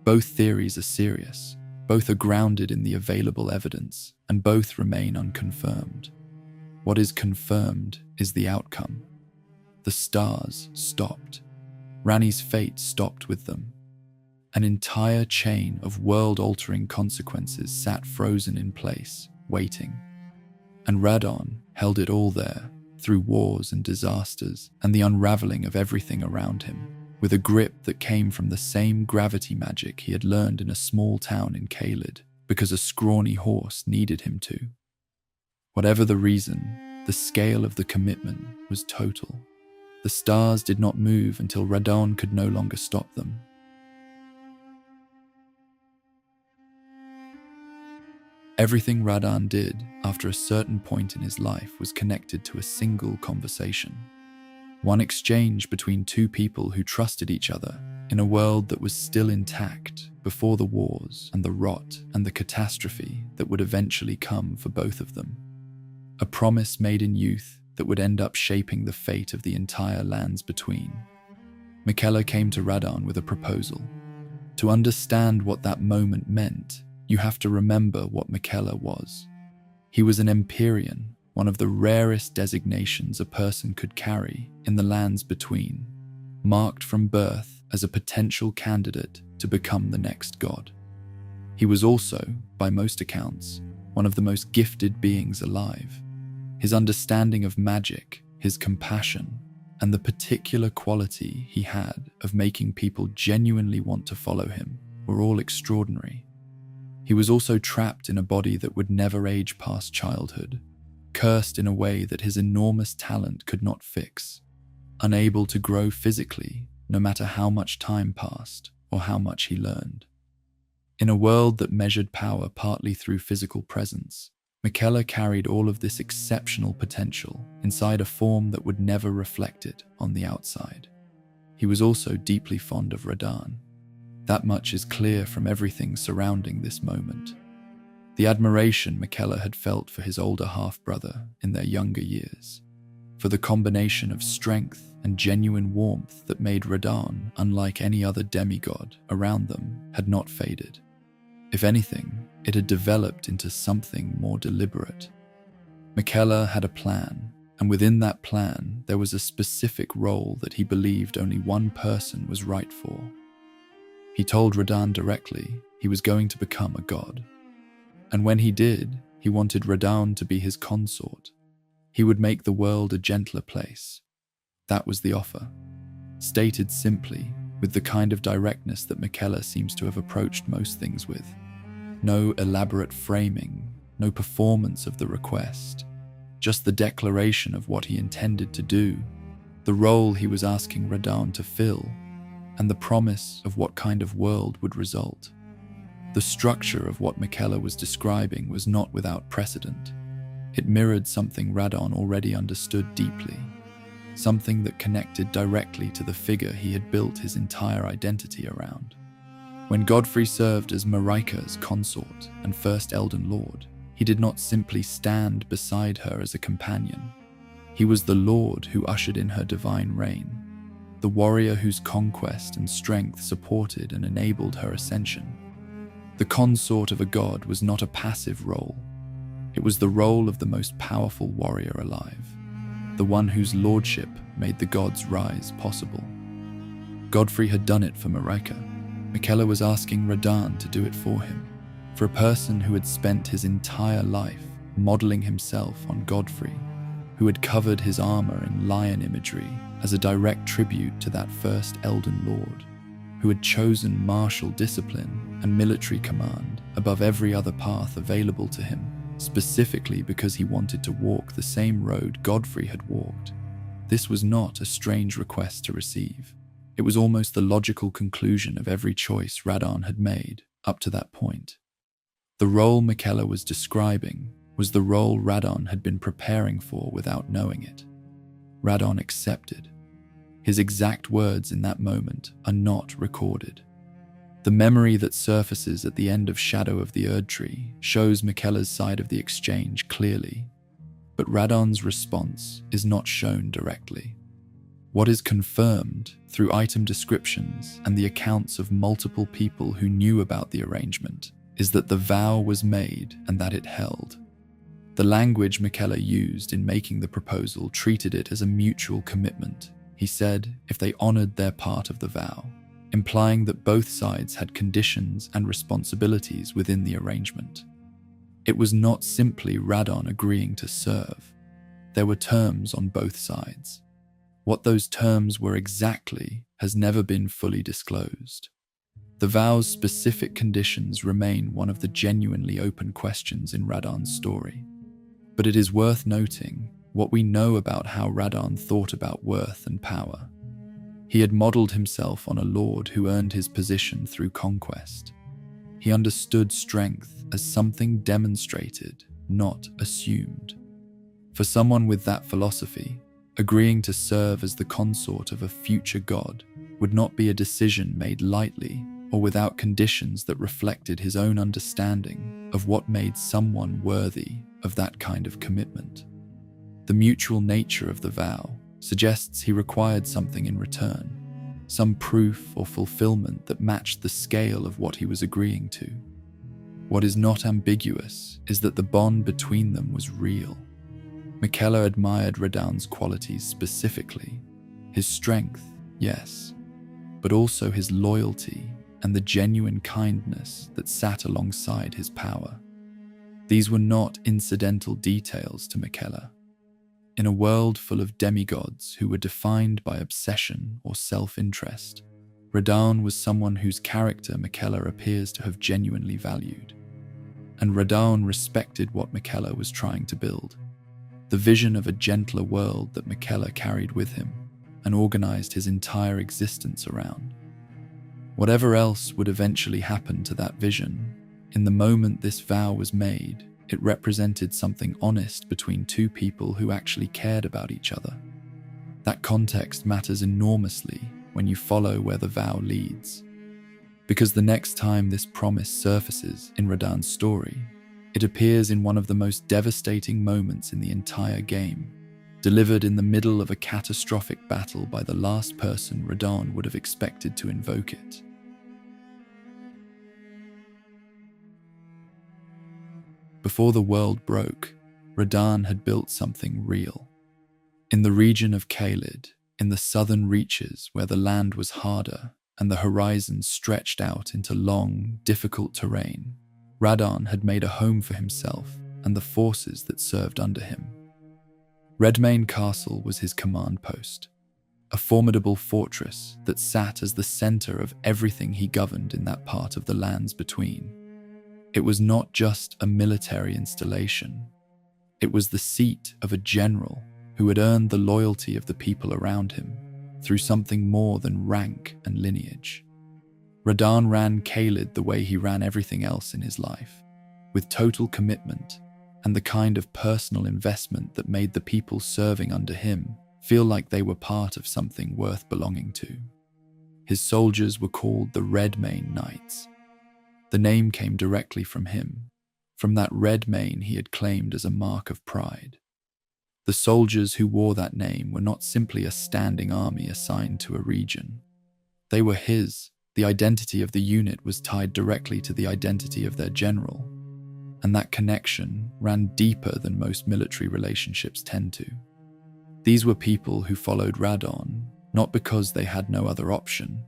Both theories are serious, both are grounded in the available evidence, and both remain unconfirmed. What is confirmed is the outcome. The stars stopped. Ranni's fate stopped with them. An entire chain of world-altering consequences sat frozen in place, waiting. And Radahn held it all there, through wars and disasters and the unraveling of everything around him, with a grip that came from the same gravity magic he had learned in a small town in Caelid, because a scrawny horse needed him to. Whatever the reason, the scale of the commitment was total. The stars did not move until Radahn could no longer stop them. Everything Radahn did after a certain point in his life was connected to a single conversation. One exchange between two people who trusted each other in a world that was still intact before the wars and the rot and the catastrophe that would eventually come for both of them. A promise made in youth that would end up shaping the fate of the entire lands between. Miquella came to Radahn with a proposal. To understand what that moment meant, you have to remember what Miquella was. He was an Empyrean, one of the rarest designations a person could carry in the lands between, marked from birth as a potential candidate to become the next god. He was also, by most accounts, one of the most gifted beings alive. His understanding of magic, his compassion, and the particular quality he had of making people genuinely want to follow him were all extraordinary. He was also trapped in a body that would never age past childhood, cursed in a way that his enormous talent could not fix, unable to grow physically no matter how much time passed or how much he learned. In a world that measured power partly through physical presence, Miquella carried all of this exceptional potential inside a form that would never reflect it on the outside. He was also deeply fond of Radahn. That much is clear from everything surrounding this moment. The admiration Miquella had felt for his older half-brother in their younger years, for the combination of strength and genuine warmth that made Radahn unlike any other demigod around them, had not faded. If anything, it had developed into something more deliberate. Miquella had a plan, and within that plan there was a specific role that he believed only one person was right for. He told Radahn directly he was going to become a god. And when he did, he wanted Radahn to be his consort. He would make the world a gentler place. That was the offer. Stated simply, with the kind of directness that Miquella seems to have approached most things with. No elaborate framing, no performance of the request, just the declaration of what he intended to do. the role he was asking Radahn to fill, and the promise of what kind of world would result. The structure of what Miquella was describing was not without precedent. It mirrored something Radahn already understood deeply, something that connected directly to the figure he had built his entire identity around. When Godfrey served as Marika's consort and first Elden Lord, he did not simply stand beside her as a companion. He was the Lord who ushered in her divine reign, the warrior whose conquest and strength supported and enabled her ascension. The consort of a god was not a passive role. It was the role of the most powerful warrior alive, the one whose lordship made the gods rise possible. Godfrey had done it for Marika. Miquella was asking Radahn to do it for him, for a person who had spent his entire life modeling himself on Godfrey, who had covered his armor in lion imagery as a direct tribute to that first Elden Lord, who had chosen martial discipline and military command above every other path available to him, specifically because he wanted to walk the same road Godfrey had walked. This was not a strange request to receive. It was almost the logical conclusion of every choice Radahn had made up to that point. The role Miquella was describing was the role Radahn had been preparing for without knowing it. Radahn accepted. His exact words in that moment are not recorded. The memory that surfaces at the end of Shadow of the Erdtree shows Miquella's side of the exchange clearly, but Radahn's response is not shown directly. What is confirmed through item descriptions and the accounts of multiple people who knew about the arrangement is that the vow was made and that it held. The language Miquella used in making the proposal treated it as a mutual commitment. He said if they honored their part of the vow, implying that both sides had conditions and responsibilities within the arrangement. It was not simply Radahn agreeing to serve. There were terms on both sides. What those terms were exactly has never been fully disclosed. The vow's specific conditions remain one of the genuinely open questions in Radahn's story. But it is worth noting what we know about how Radahn thought about worth and power. He had modeled himself on a lord who earned his position through conquest. He understood strength as something demonstrated, not assumed. For someone with that philosophy, agreeing to serve as the consort of a future god would not be a decision made lightly or without conditions that reflected his own understanding of what made someone worthy of that kind of commitment. The mutual nature of the vow suggests he required something in return, some proof or fulfillment that matched the scale of what he was agreeing to. What is not ambiguous is that the bond between them was real. Miquella admired Radahn's qualities specifically, his strength, yes, but also his loyalty and the genuine kindness that sat alongside his power. These were not incidental details to Miquella. In a world full of demigods who were defined by obsession or self-interest, Radahn was someone whose character Miquella appears to have genuinely valued. And Radahn respected what Miquella was trying to build, the vision of a gentler world that Miquella carried with him and organized his entire existence around. Whatever else would eventually happen to that vision, in the moment this vow was made, it represented something honest between two people who actually cared about each other. That context matters enormously when you follow where the vow leads. Because the next time this promise surfaces in Radahn's story, it appears in one of the most devastating moments in the entire game, delivered in the middle of a catastrophic battle by the last person Radahn would have expected to invoke it. Before the world broke, Radahn had built something real. In the region of Caelid, in the southern reaches where the land was harder and the horizon stretched out into long, difficult terrain, Radahn had made a home for himself and the forces that served under him. Redmane Castle was his command post, a formidable fortress that sat as the center of everything he governed in that part of the lands between. It was not just a military installation. It was the seat of a general, who had earned the loyalty of the people around him through something more than rank and lineage. Radahn ran Caelid the way he ran everything else in his life, with total commitment and the kind of personal investment that made the people serving under him feel like they were part of something worth belonging to. His soldiers were called the Redmane Knights. The name came directly from him, from that red mane he had claimed as a mark of pride. The soldiers who wore that name were not simply a standing army assigned to a region. They were his. The identity of the unit was tied directly to the identity of their general, and that connection ran deeper than most military relationships tend to. These were people who followed Radahn, not because they had no other option,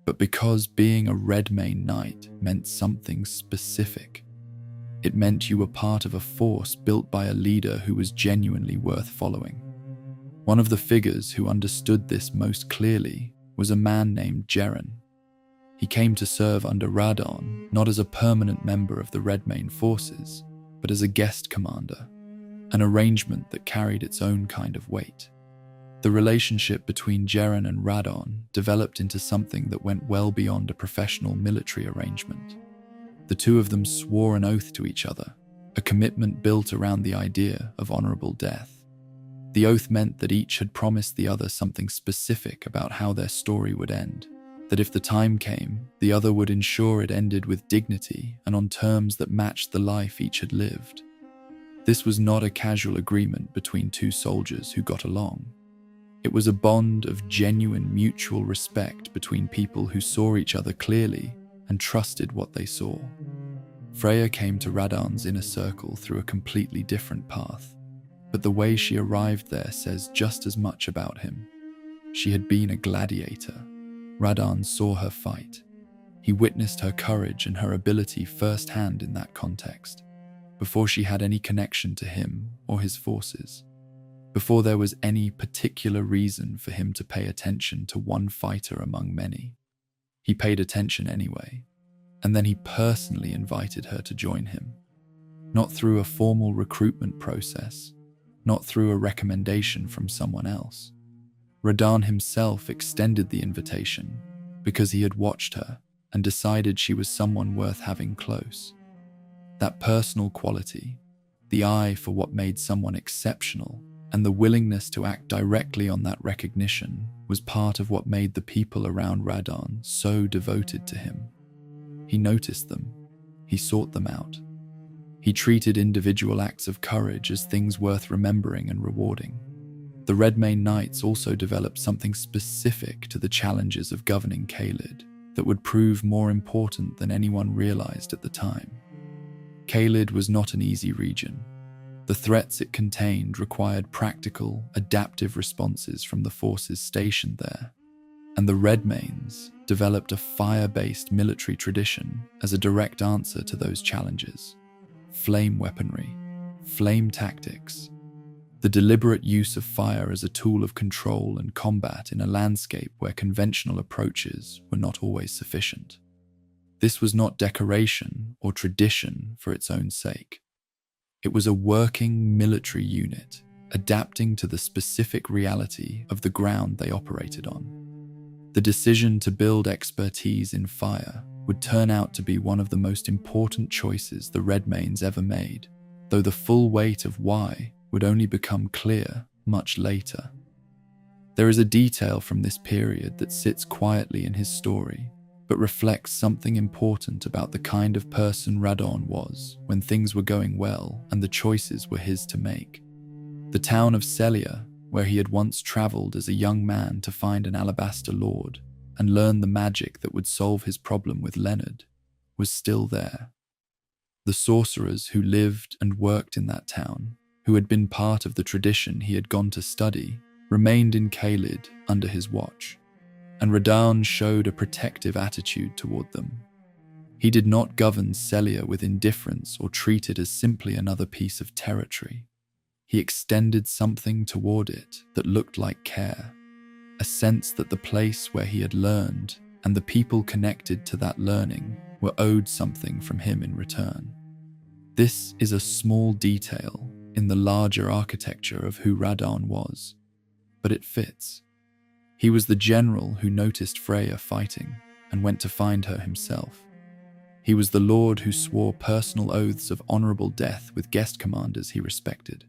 but because being a Redmane Knight meant something specific. It meant you were part of a force built by a leader who was genuinely worth following. One of the figures who understood this most clearly was a man named Redmane. He came to serve under Radahn not as a permanent member of the Redmane forces, but as a guest commander, an arrangement that carried its own kind of weight. The relationship between Redmane and Radahn developed into something that went well beyond a professional military arrangement. The two of them swore an oath to each other, a commitment built around the idea of honorable death. The oath meant that each had promised the other something specific about how their story would end, that if the time came, the other would ensure it ended with dignity and on terms that matched the life each had lived. This was not a casual agreement between two soldiers who got along. It was a bond of genuine mutual respect between people who saw each other clearly and trusted what they saw. Freya came to Radahn's inner circle through a completely different path, but the way she arrived there says just as much about him. She had been a gladiator. Radahn saw her fight. He witnessed her courage and her ability firsthand in that context, before she had any connection to him or his forces, before there was any particular reason for him to pay attention to one fighter among many. He paid attention anyway, and then he personally invited her to join him, not through a formal recruitment process, not through a recommendation from someone else. Radahn himself extended the invitation because he had watched her and decided she was someone worth having close. That personal quality, the eye for what made someone exceptional, and the willingness to act directly on that recognition was part of what made the people around Radahn so devoted to him. He noticed them. He sought them out. He treated individual acts of courage as things worth remembering and rewarding. The Redmane Knights also developed something specific to the challenges of governing Caelid that would prove more important than anyone realized at the time. Caelid was not an easy region. The threats it contained required practical, adaptive responses from the forces stationed there, and the Redmanes developed a fire-based military tradition as a direct answer to those challenges. Flame weaponry, flame tactics, the deliberate use of fire as a tool of control and combat in a landscape where conventional approaches were not always sufficient. This was not decoration or tradition for its own sake. It was a working military unit adapting to the specific reality of the ground they operated on. The decision to build expertise in fire would turn out to be one of the most important choices the Redmanes ever made, though the full weight of why would only become clear much later. There is a detail from this period that sits quietly in his story, but reflects something important about the kind of person Radahn was when things were going well and the choices were his to make. The town of Celia, where he had once traveled as a young man to find an alabaster lord and learn the magic that would solve his problem with Leonard, was still there. The sorcerers who lived and worked in that town, who had been part of the tradition he had gone to study, remained in Caelid under his watch, and Radahn showed a protective attitude toward them. He did not govern Celia with indifference or treat it as simply another piece of territory. He extended something toward it that looked like care, a sense that the place where he had learned and the people connected to that learning were owed something from him in return. This is a small detail, in the larger architecture of who Radahn was, but it fits. He was the general who noticed Freya fighting and went to find her himself. He was the lord who swore personal oaths of honorable death with guest commanders he respected.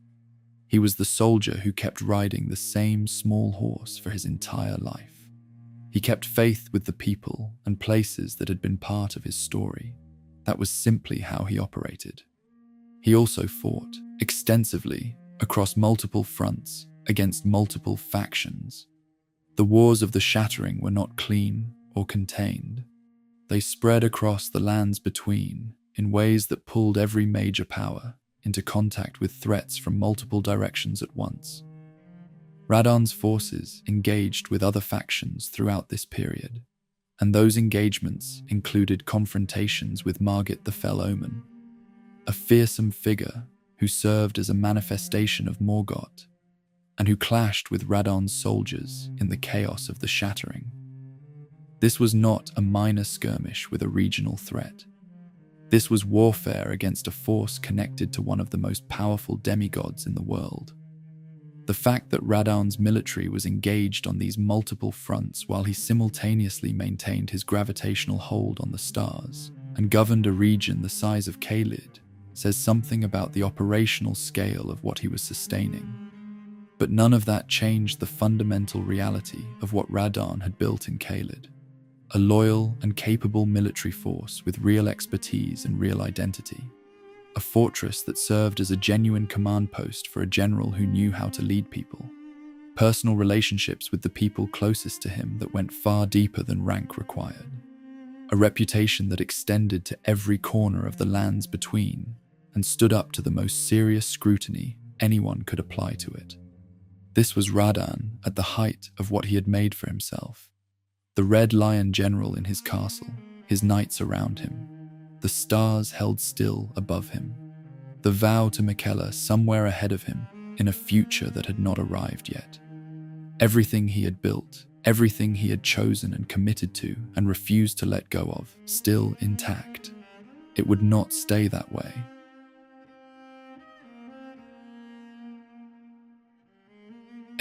He was the soldier who kept riding the same small horse for his entire life. He kept faith with the people and places that had been part of his story. That was simply how he operated. He also fought extensively across multiple fronts against multiple factions. The wars of the Shattering were not clean or contained. They spread across the lands between in ways that pulled every major power into contact with threats from multiple directions at once. Radahn's forces engaged with other factions throughout this period, and those engagements included confrontations with Margit the Fell Omen, a fearsome figure who served as a manifestation of Morgoth, and who clashed with Radahn's soldiers in the chaos of the Shattering. This was not a minor skirmish with a regional threat. This was warfare against a force connected to one of the most powerful demigods in the world. The fact that Radahn's military was engaged on these multiple fronts while he simultaneously maintained his gravitational hold on the stars and governed a region the size of Caelid says something about the operational scale of what he was sustaining. But none of that changed the fundamental reality of what Radahn had built in Caelid. A loyal and capable military force with real expertise and real identity. A fortress that served as a genuine command post for a general who knew how to lead people. Personal relationships with the people closest to him that went far deeper than rank required. A reputation that extended to every corner of the lands between and stood up to the most serious scrutiny anyone could apply to it. This was Radahn at the height of what he had made for himself. The Red Lion general in his castle, his knights around him, the stars held still above him, the vow to Miquella somewhere ahead of him in a future that had not arrived yet. Everything he had built, everything he had chosen and committed to and refused to let go of, still intact. It would not stay that way.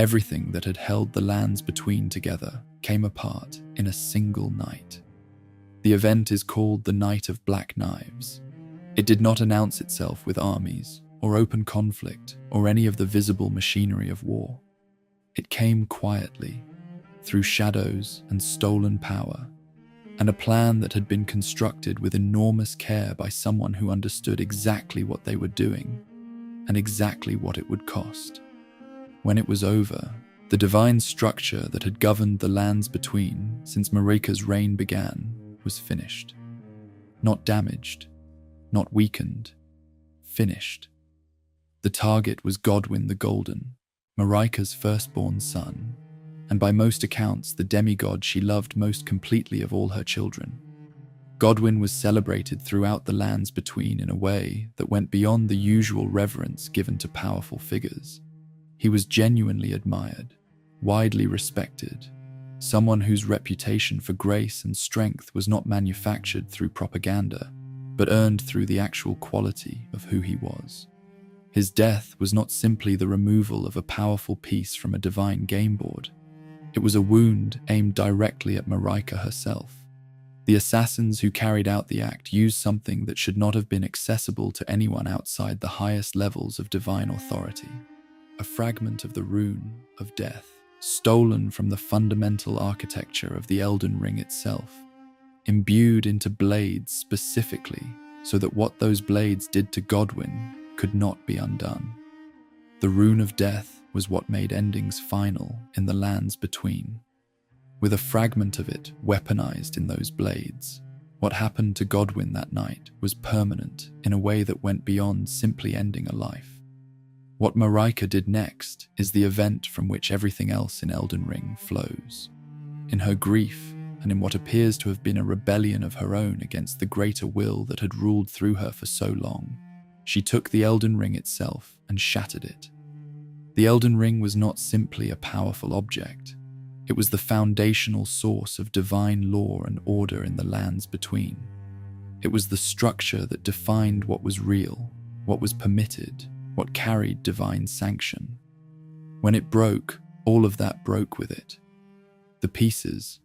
Everything that had held the lands between together came apart in a single night. The event is called the Night of Black Knives. It did not announce itself with armies, or open conflict, or any of the visible machinery of war. It came quietly, through shadows and stolen power, and a plan that had been constructed with enormous care by someone who understood exactly what they were doing, and exactly what it would cost. When it was over, the divine structure that had governed the lands between since Marika's reign began was finished. Not damaged, not weakened, finished. The target was Godwyn the Golden, Marika's firstborn son, and by most accounts the demigod she loved most completely of all her children. Godwyn was celebrated throughout the lands between in a way that went beyond the usual reverence given to powerful figures. He was genuinely admired, widely respected, someone whose reputation for grace and strength was not manufactured through propaganda, but earned through the actual quality of who he was. His death was not simply the removal of a powerful piece from a divine game board. It was a wound aimed directly at Marika herself. The assassins who carried out the act used something that should not have been accessible to anyone outside the highest levels of divine authority. A fragment of the rune of death, stolen from the fundamental architecture of the Elden Ring itself, imbued into blades specifically so that what those blades did to Godwyn could not be undone. The rune of death was what made endings final in the lands between. With a fragment of it weaponized in those blades, what happened to Godwyn that night was permanent in a way that went beyond simply ending a life. What Marika did next is the event from which everything else in Elden Ring flows. In her grief, and in what appears to have been a rebellion of her own against the greater will that had ruled through her for so long, she took the Elden Ring itself and shattered it. The Elden Ring was not simply a powerful object. It was the foundational source of divine law and order in the lands between. It was the structure that defined what was real, what was permitted, what carried divine sanction. When it broke, all of that broke with it. The pieces,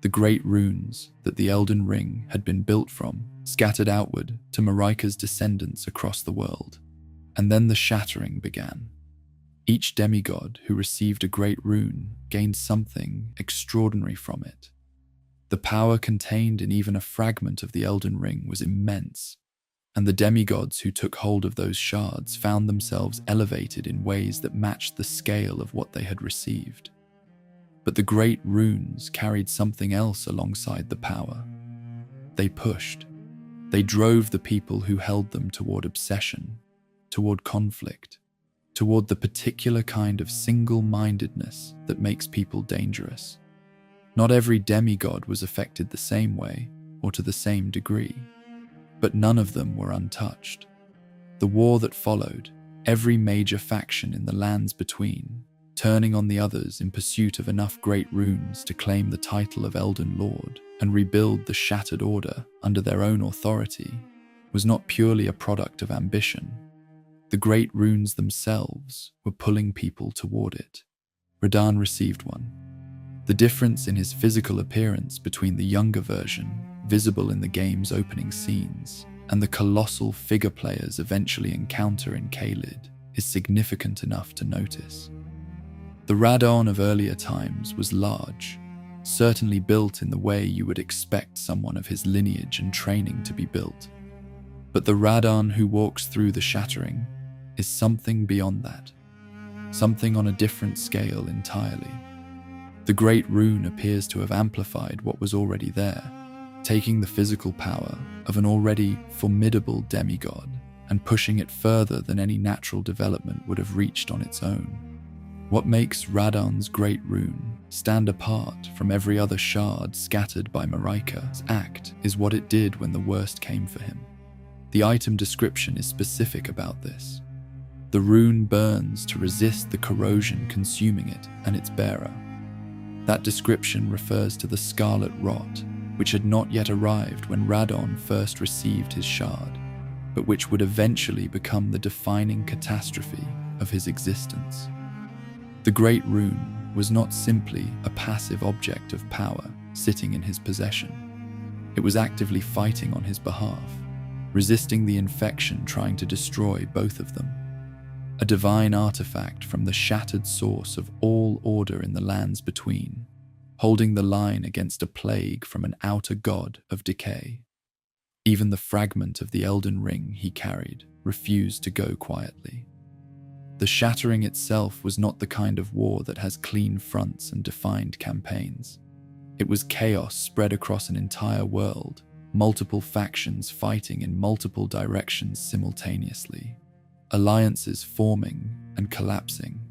the great runes that the Elden Ring had been built from, scattered outward to Marika's descendants across the world. And then the Shattering began. Each demigod who received a great rune gained something extraordinary from it. The power contained in even a fragment of the Elden Ring was immense, and the demigods who took hold of those shards found themselves elevated in ways that matched the scale of what they had received. But the great runes carried something else alongside the power. They pushed. They drove the people who held them toward obsession, toward conflict, toward the particular kind of single-mindedness that makes people dangerous. Not every demigod was affected the same way or to the same degree, but none of them were untouched. The war that followed, every major faction in the lands between, turning on the others in pursuit of enough great runes to claim the title of Elden Lord and rebuild the shattered order under their own authority, was not purely a product of ambition. The great runes themselves were pulling people toward it. Radahn received one. The difference in his physical appearance between the younger version, visible in the game's opening scenes, and the colossal figure players eventually encounter in Caelid is significant enough to notice. The Radahn of earlier times was large, certainly built in the way you would expect someone of his lineage and training to be built. But the Radahn who walks through the Shattering is something beyond that, something on a different scale entirely. The great rune appears to have amplified what was already there, taking the physical power of an already formidable demigod and pushing it further than any natural development would have reached on its own. What makes Radahn's great rune stand apart from every other shard scattered by Marika's act is what it did when the worst came for him. The item description is specific about this. The rune burns to resist the corrosion consuming it and its bearer. That description refers to the Scarlet Rot, which had not yet arrived when Radahn first received his shard, but which would eventually become the defining catastrophe of his existence. The Great Rune was not simply a passive object of power sitting in his possession. It was actively fighting on his behalf, resisting the infection trying to destroy both of them. A divine artifact from the shattered source of all order in the lands between, holding the line against a plague from an outer god of decay. Even the fragment of the Elden Ring he carried refused to go quietly. The Shattering itself was not the kind of war that has clean fronts and defined campaigns. It was chaos spread across an entire world, multiple factions fighting in multiple directions simultaneously, alliances forming and collapsing,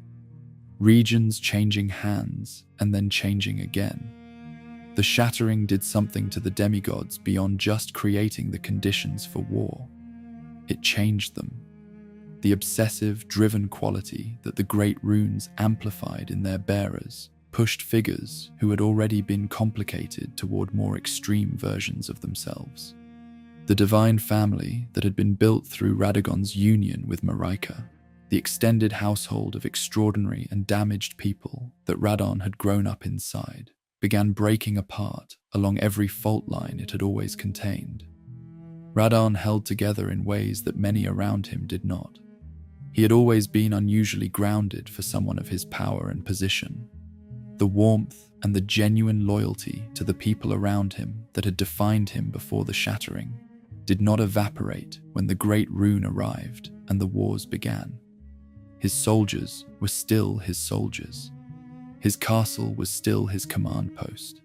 regions changing hands and then changing again. The Shattering did something to the demigods beyond just creating the conditions for war. It changed them. The obsessive, driven quality that the great runes amplified in their bearers pushed figures who had already been complicated toward more extreme versions of themselves. The divine family that had been built through Radagon's union with Marika, the extended household of extraordinary and damaged people that Radahn had grown up inside, began breaking apart along every fault line it had always contained. Radahn held together in ways that many around him did not. He had always been unusually grounded for someone of his power and position. The warmth and the genuine loyalty to the people around him that had defined him before the Shattering did not evaporate when the Great Rune arrived and the wars began. His soldiers were still his soldiers. His castle was still his command post.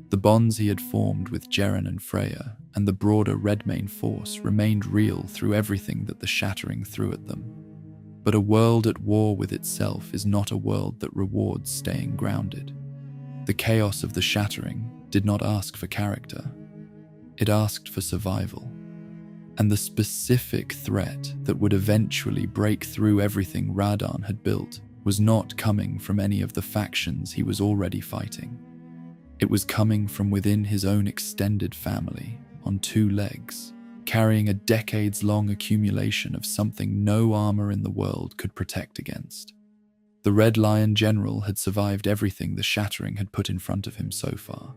The bonds he had formed with Jeren and Freya and the broader Redmane force remained real through everything that the Shattering threw at them. But a world at war with itself is not a world that rewards staying grounded. The chaos of the Shattering did not ask for character. It asked for survival. And the specific threat that would eventually break through everything Radahn had built was not coming from any of the factions he was already fighting. It was coming from within his own extended family on two legs, carrying a decades-long accumulation of something no armor in the world could protect against. The Red Lion General had survived everything the Shattering had put in front of him so far.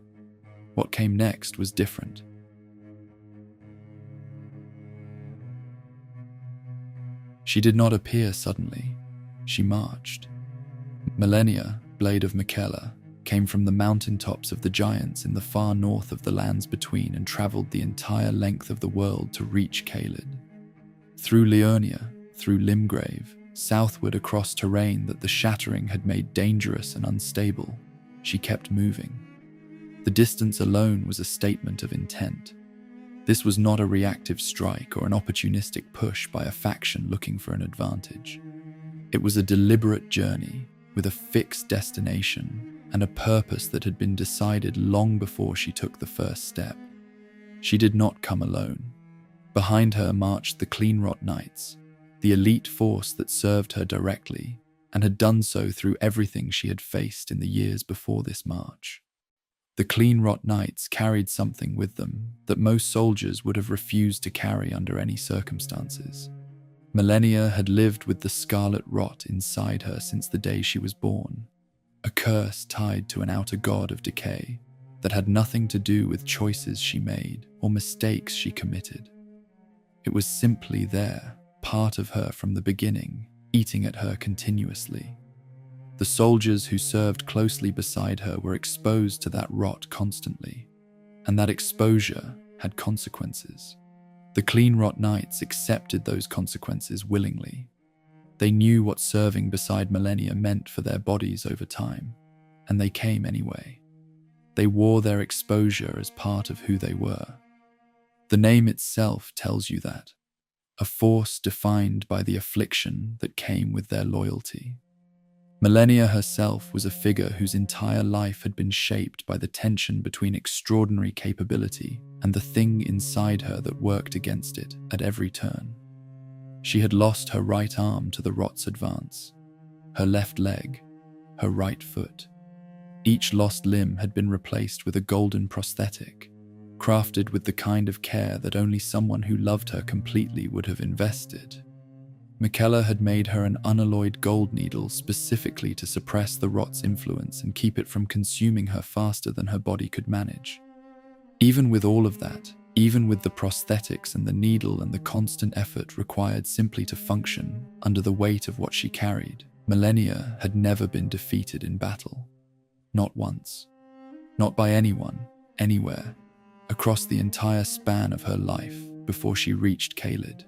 What came next was different. She did not appear suddenly. She marched. Millennia, Blade of Miquella, came from the mountaintops of the giants in the far north of the lands between and traveled the entire length of the world to reach Caelid. Through Aeonia, through Limgrave, southward across terrain that the Shattering had made dangerous and unstable, she kept moving. The distance alone was a statement of intent. This was not a reactive strike or an opportunistic push by a faction looking for an advantage. It was a deliberate journey with a fixed destination and a purpose that had been decided long before she took the first step. She did not come alone. Behind her marched the Cleanrot Knights, the elite force that served her directly and had done so through everything she had faced in the years before this march. The Cleanrot Knights carried something with them that most soldiers would have refused to carry under any circumstances. Millennia had lived with the scarlet rot inside her since the day she was born, a curse tied to an outer god of decay that had nothing to do with choices she made or mistakes she committed. It was simply there, part of her from the beginning, eating at her continuously. The soldiers who served closely beside her were exposed to that rot constantly, and that exposure had consequences. The Cleanrot Knights accepted those consequences willingly. They knew what serving beside Millennia meant for their bodies over time, and they came anyway. They wore their exposure as part of who they were. The name itself tells you that, a force defined by the affliction that came with their loyalty. Millennia herself was a figure whose entire life had been shaped by the tension between extraordinary capability and the thing inside her that worked against it at every turn. She had lost her right arm to the rot's advance, her left leg, her right foot. Each lost limb had been replaced with a golden prosthetic, crafted with the kind of care that only someone who loved her completely would have invested. Miquella had made her an unalloyed gold needle specifically to suppress the rot's influence and keep it from consuming her faster than her body could manage. Even with all of that, even with the prosthetics and the needle and the constant effort required simply to function under the weight of what she carried, Millennia had never been defeated in battle. Not once. Not by anyone, anywhere, across the entire span of her life before she reached Caelid.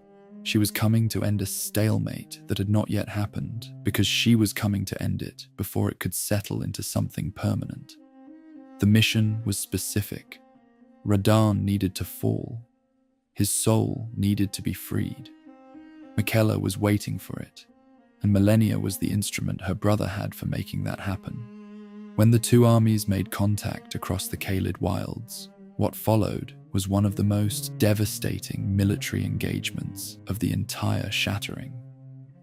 She was coming to end a stalemate that had not yet happened because she was coming to end it before it could settle into something permanent. The mission was specific. Radahn needed to fall. His soul needed to be freed. Miquella was waiting for it, and Millennia was the instrument her brother had for making that happen. When the two armies made contact across the Caelid wilds, what followed was one of the most devastating military engagements of the entire Shattering.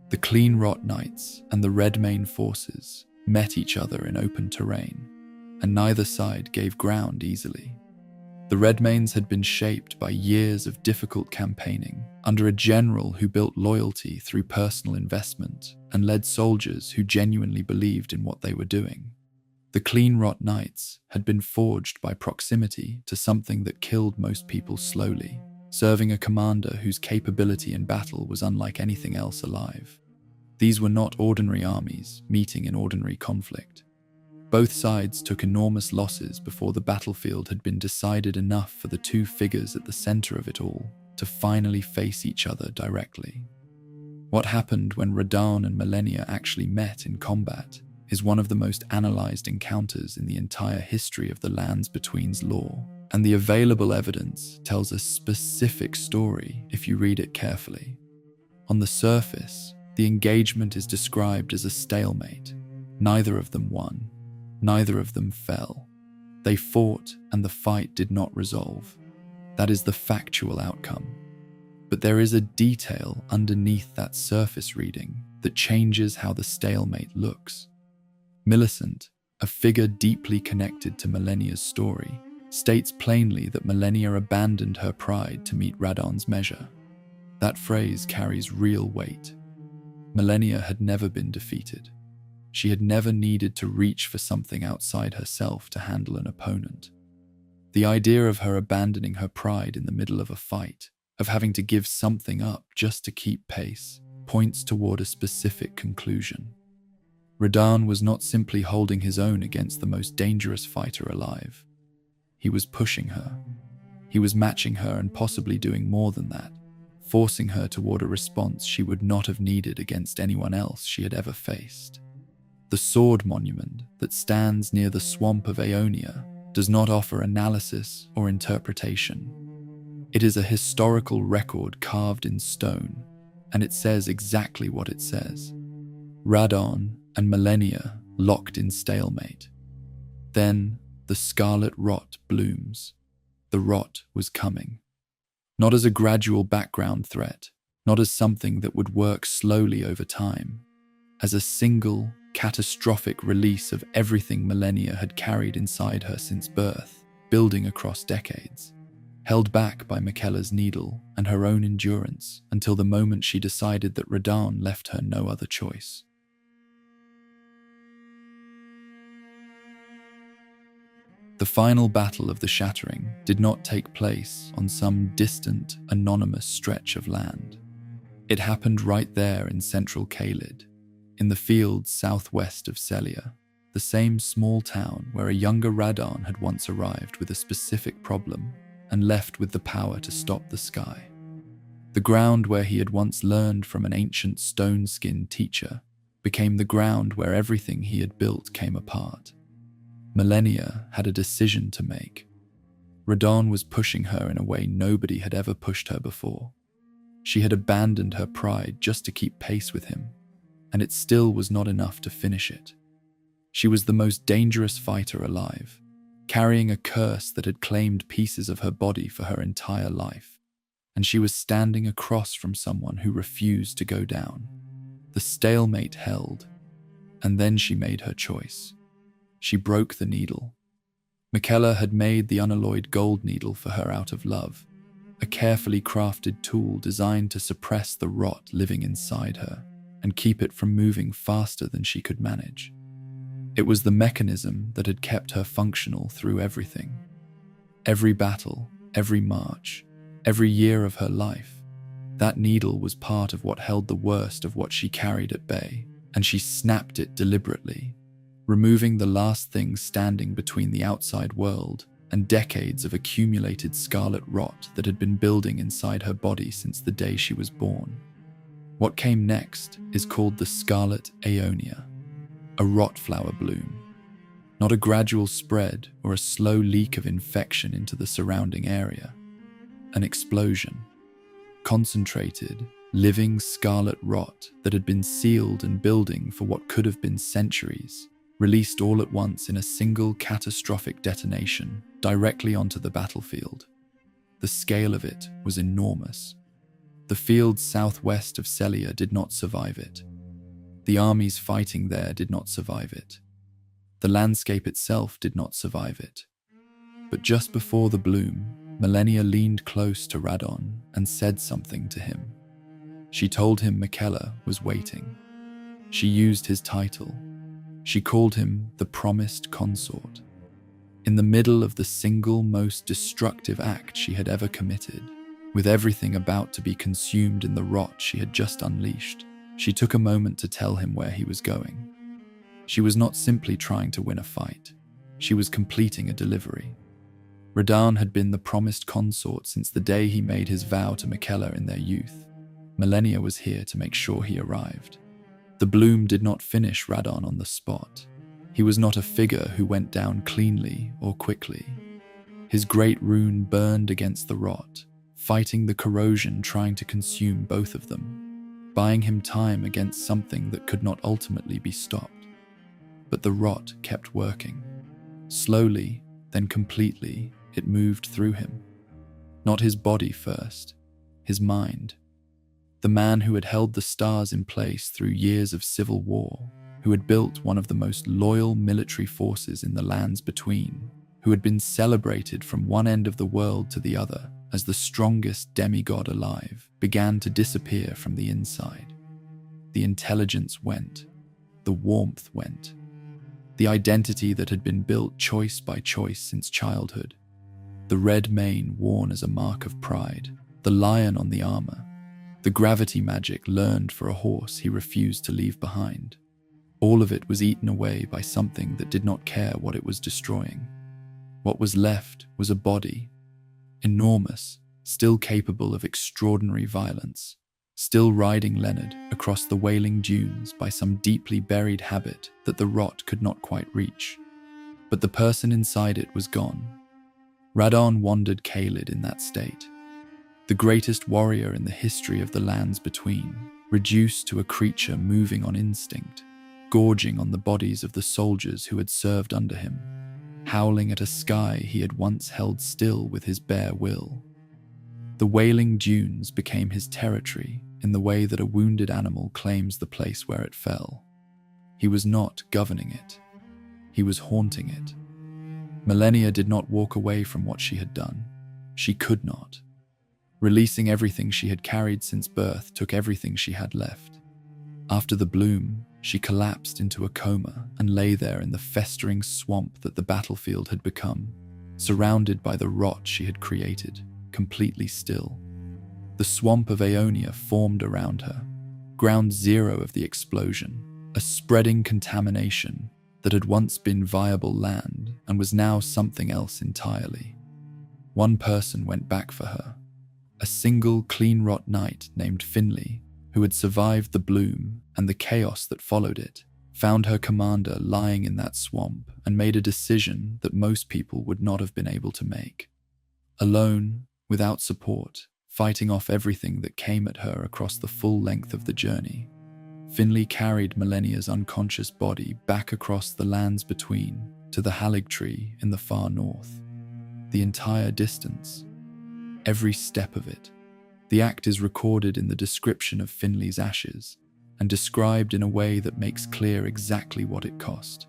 The Cleanrot Knights and the Redmane forces met each other in open terrain, and neither side gave ground easily. The Redmanes had been shaped by years of difficult campaigning under a general who built loyalty through personal investment and led soldiers who genuinely believed in what they were doing. The Cleanrot Knights had been forged by proximity to something that killed most people slowly, serving a commander whose capability in battle was unlike anything else alive. These were not ordinary armies meeting in ordinary conflict. Both sides took enormous losses before the battlefield had been decided enough for the two figures at the center of it all to finally face each other directly. What happened when Radahn and Millennia actually met in combat is one of the most analyzed encounters in the entire history of the Lands Between's lore, and the available evidence tells a specific story if you read it carefully. On the surface, the engagement is described as a stalemate. Neither of them won. Neither of them fell. They fought, and the fight did not resolve. That is the factual outcome. But there is a detail underneath that surface reading that changes how the stalemate looks. Millicent, a figure deeply connected to Millennia's story, states plainly that Malenia abandoned her pride to meet Radahn's measure. That phrase carries real weight. Malenia had never been defeated. She had never needed to reach for something outside herself to handle an opponent. The idea of her abandoning her pride in the middle of a fight, of having to give something up just to keep pace, points toward a specific conclusion. Radahn was not simply holding his own against the most dangerous fighter alive. He was pushing her. He was matching her and possibly doing more than that, forcing her toward a response she would not have needed against anyone else she had ever faced. The sword monument that stands near the swamp of Aeonia does not offer analysis or interpretation. It is a historical record carved in stone, and it says exactly what it says. Radahn and Malenia locked in stalemate. Then the scarlet rot blooms. The rot was coming. Not as a gradual background threat, not as something that would work slowly over time, as a single, catastrophic release of everything Malenia had carried inside her since birth, building across decades, held back by Miquella's needle and her own endurance until the moment she decided that Radahn left her no other choice. The final battle of the Shattering did not take place on some distant, anonymous stretch of land. It happened right there in central Caelid, in the fields southwest of Celia, the same small town where a younger Radahn had once arrived with a specific problem and left with the power to stop the sky. The ground where he had once learned from an ancient stone-skinned teacher became the ground where everything he had built came apart. Malenia had a decision to make. Radahn was pushing her in a way nobody had ever pushed her before. She had abandoned her pride just to keep pace with him, and it still was not enough to finish it. She was the most dangerous fighter alive, carrying a curse that had claimed pieces of her body for her entire life, and she was standing across from someone who refused to go down. The stalemate held, and then she made her choice. She broke the needle. Miquella had made the unalloyed gold needle for her out of love, a carefully crafted tool designed to suppress the rot living inside her and keep it from moving faster than she could manage. It was the mechanism that had kept her functional through everything. Every battle, every march, every year of her life, that needle was part of what held the worst of what she carried at bay, and she snapped it deliberately, removing the last thing standing between the outside world and decades of accumulated scarlet rot that had been building inside her body since the day she was born. What came next is called the Scarlet Aeonia, a rot flower bloom, not a gradual spread or a slow leak of infection into the surrounding area. An explosion. Concentrated, living scarlet rot that had been sealed and building for what could have been centuries, released all at once in a single catastrophic detonation directly onto the battlefield. The scale of it was enormous. The fields southwest of Celia did not survive it. The armies fighting there did not survive it. The landscape itself did not survive it. But just before the bloom, Malenia leaned close to Radahn and said something to him. She told him Miquella was waiting. She used his title. She called him the Promised Consort. In the middle of the single most destructive act she had ever committed, with everything about to be consumed in the rot she had just unleashed, she took a moment to tell him where he was going. She was not simply trying to win a fight. She was completing a delivery. Radahn had been the promised consort since the day he made his vow to Miquella in their youth. Malenia was here to make sure he arrived. The bloom did not finish Radahn on the spot. He was not a figure who went down cleanly or quickly. His great rune burned against the rot, fighting the corrosion trying to consume both of them, buying him time against something that could not ultimately be stopped. But the rot kept working. Slowly, then completely, it moved through him. Not his body first, his mind. The man who had held the stars in place through years of civil war, who had built one of the most loyal military forces in the lands between, who had been celebrated from one end of the world to the other as the strongest demigod alive, began to disappear from the inside. The intelligence went. The warmth went. The identity that had been built choice by choice since childhood. The red mane worn as a mark of pride, the lion on the armor, the gravity magic learned for a horse he refused to leave behind. All of it was eaten away by something that did not care what it was destroying. What was left was a body, enormous, still capable of extraordinary violence, still riding Leonard across the wailing dunes by some deeply buried habit that the rot could not quite reach. But the person inside it was gone. Radahn wandered Caelid in that state, the greatest warrior in the history of the lands between, reduced to a creature moving on instinct, gorging on the bodies of the soldiers who had served under him, howling at a sky he had once held still with his bare will. The wailing dunes became his territory in the way that a wounded animal claims the place where it fell. He was not governing it. He was haunting it. Millennia did not walk away from what she had done. She could not. Releasing everything she had carried since birth took everything she had left. After the bloom, she collapsed into a coma and lay there in the festering swamp that the battlefield had become, surrounded by the rot she had created, completely still. The swamp of Aeonia formed around her, ground zero of the explosion, a spreading contamination that had once been viable land and was now something else entirely. One person went back for her, a single clean-rot knight named Finley, who had survived the bloom and the chaos that followed it, found her commander lying in that swamp and made a decision that most people would not have been able to make. Alone, without support, fighting off everything that came at her across the full length of the journey, Finley carried Millennia's unconscious body back across the lands between to the Halig tree in the far north. The entire distance, every step of it. The act is recorded in the description of Finley's ashes and described in a way that makes clear exactly what it cost.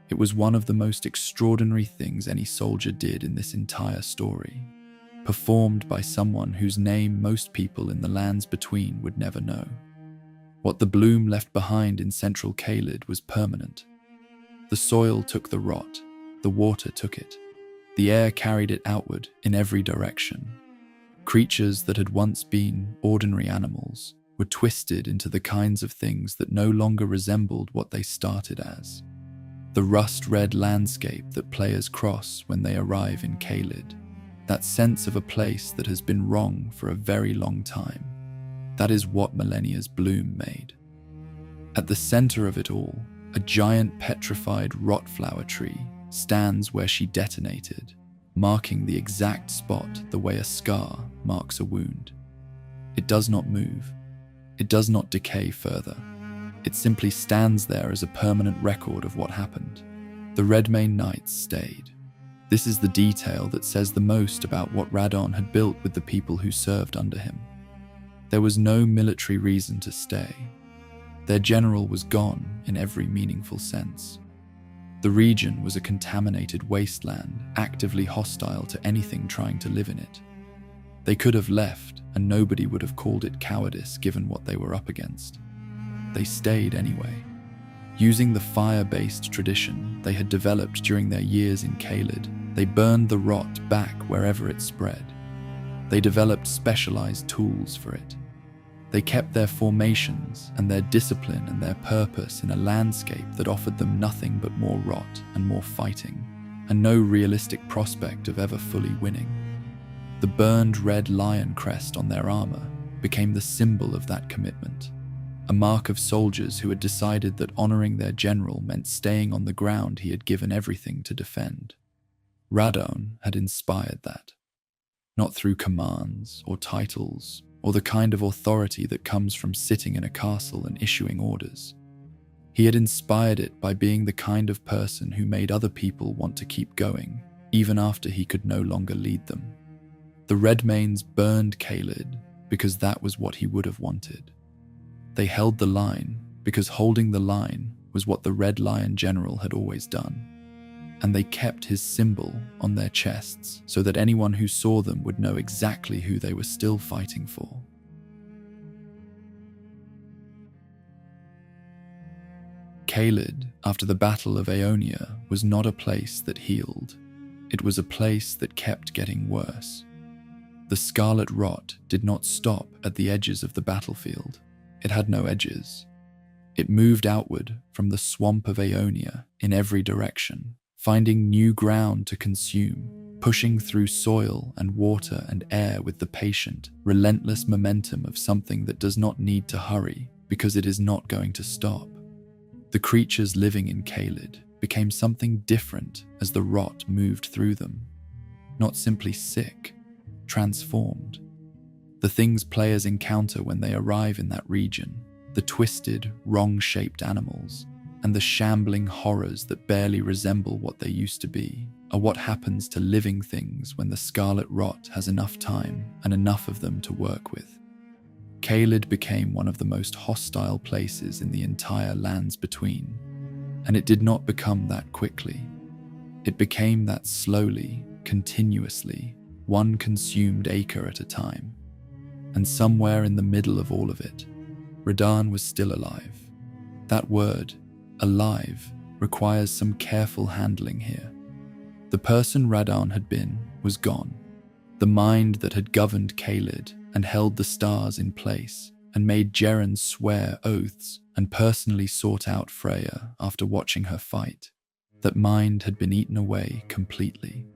It was one of the most extraordinary things any soldier did in this entire story, performed by someone whose name most people in the lands between would never know. What the bloom left behind in central Caelid was permanent. The soil took the rot, the water took it, the air carried it outward in every direction. Creatures that had once been ordinary animals were twisted into the kinds of things that no longer resembled what they started as. The rust-red landscape that players cross when they arrive in Caelid, that sense of a place that has been wrong for a very long time. That is what Millennia's bloom made. At the center of it all, a giant petrified rot flower tree stands where she detonated, marking the exact spot the way a scar marks a wound. It does not move. It does not decay further. It simply stands there as a permanent record of what happened. The Redmane Knights stayed. This is the detail that says the most about what Radahn had built with the people who served under him. There was no military reason to stay. Their general was gone in every meaningful sense. The region was a contaminated wasteland, actively hostile to anything trying to live in it. They could have left, and nobody would have called it cowardice given what they were up against. They stayed anyway. Using the fire-based tradition they had developed during their years in Caelid, they burned the rot back wherever it spread. They developed specialized tools for it. They kept their formations and their discipline and their purpose in a landscape that offered them nothing but more rot and more fighting, and no realistic prospect of ever fully winning. The burned red lion crest on their armor became the symbol of that commitment, a mark of soldiers who had decided that honoring their general meant staying on the ground he had given everything to defend. Radahn had inspired that, not through commands or titles or the kind of authority that comes from sitting in a castle and issuing orders. He had inspired it by being the kind of person who made other people want to keep going, even after he could no longer lead them. The Redmanes burned Caelid because that was what he would have wanted. They held the line because holding the line was what the Red Lion General had always done. and they kept his symbol on their chests so that anyone who saw them would know exactly who they were still fighting for. Caelid, after the Battle of Aeonia, was not a place that healed. It was a place that kept getting worse. The scarlet rot did not stop at the edges of the battlefield. It had no edges. It moved outward from the swamp of Aeonia in every direction, finding new ground to consume, pushing through soil and water and air with the patient, relentless momentum of something that does not need to hurry because it is not going to stop. The creatures living in Caelid became something different as the rot moved through them. Not simply sick, transformed. The things players encounter when they arrive in that region, the twisted, wrong-shaped animals, and the shambling horrors that barely resemble what they used to be, are what happens to living things when the scarlet rot has enough time and enough of them to work with. Caelid became one of the most hostile places in the entire lands between, and it did not become that quickly. It became that slowly, continuously, one consumed acre at a time. And somewhere in the middle of all of it, Radahn was still alive. That word, alive, requires some careful handling here. The person Radahn had been was gone. The mind that had governed Caelid and held the stars in place and made Jeren swear oaths and personally sought out Freya after watching her fight, that mind had been eaten away completely.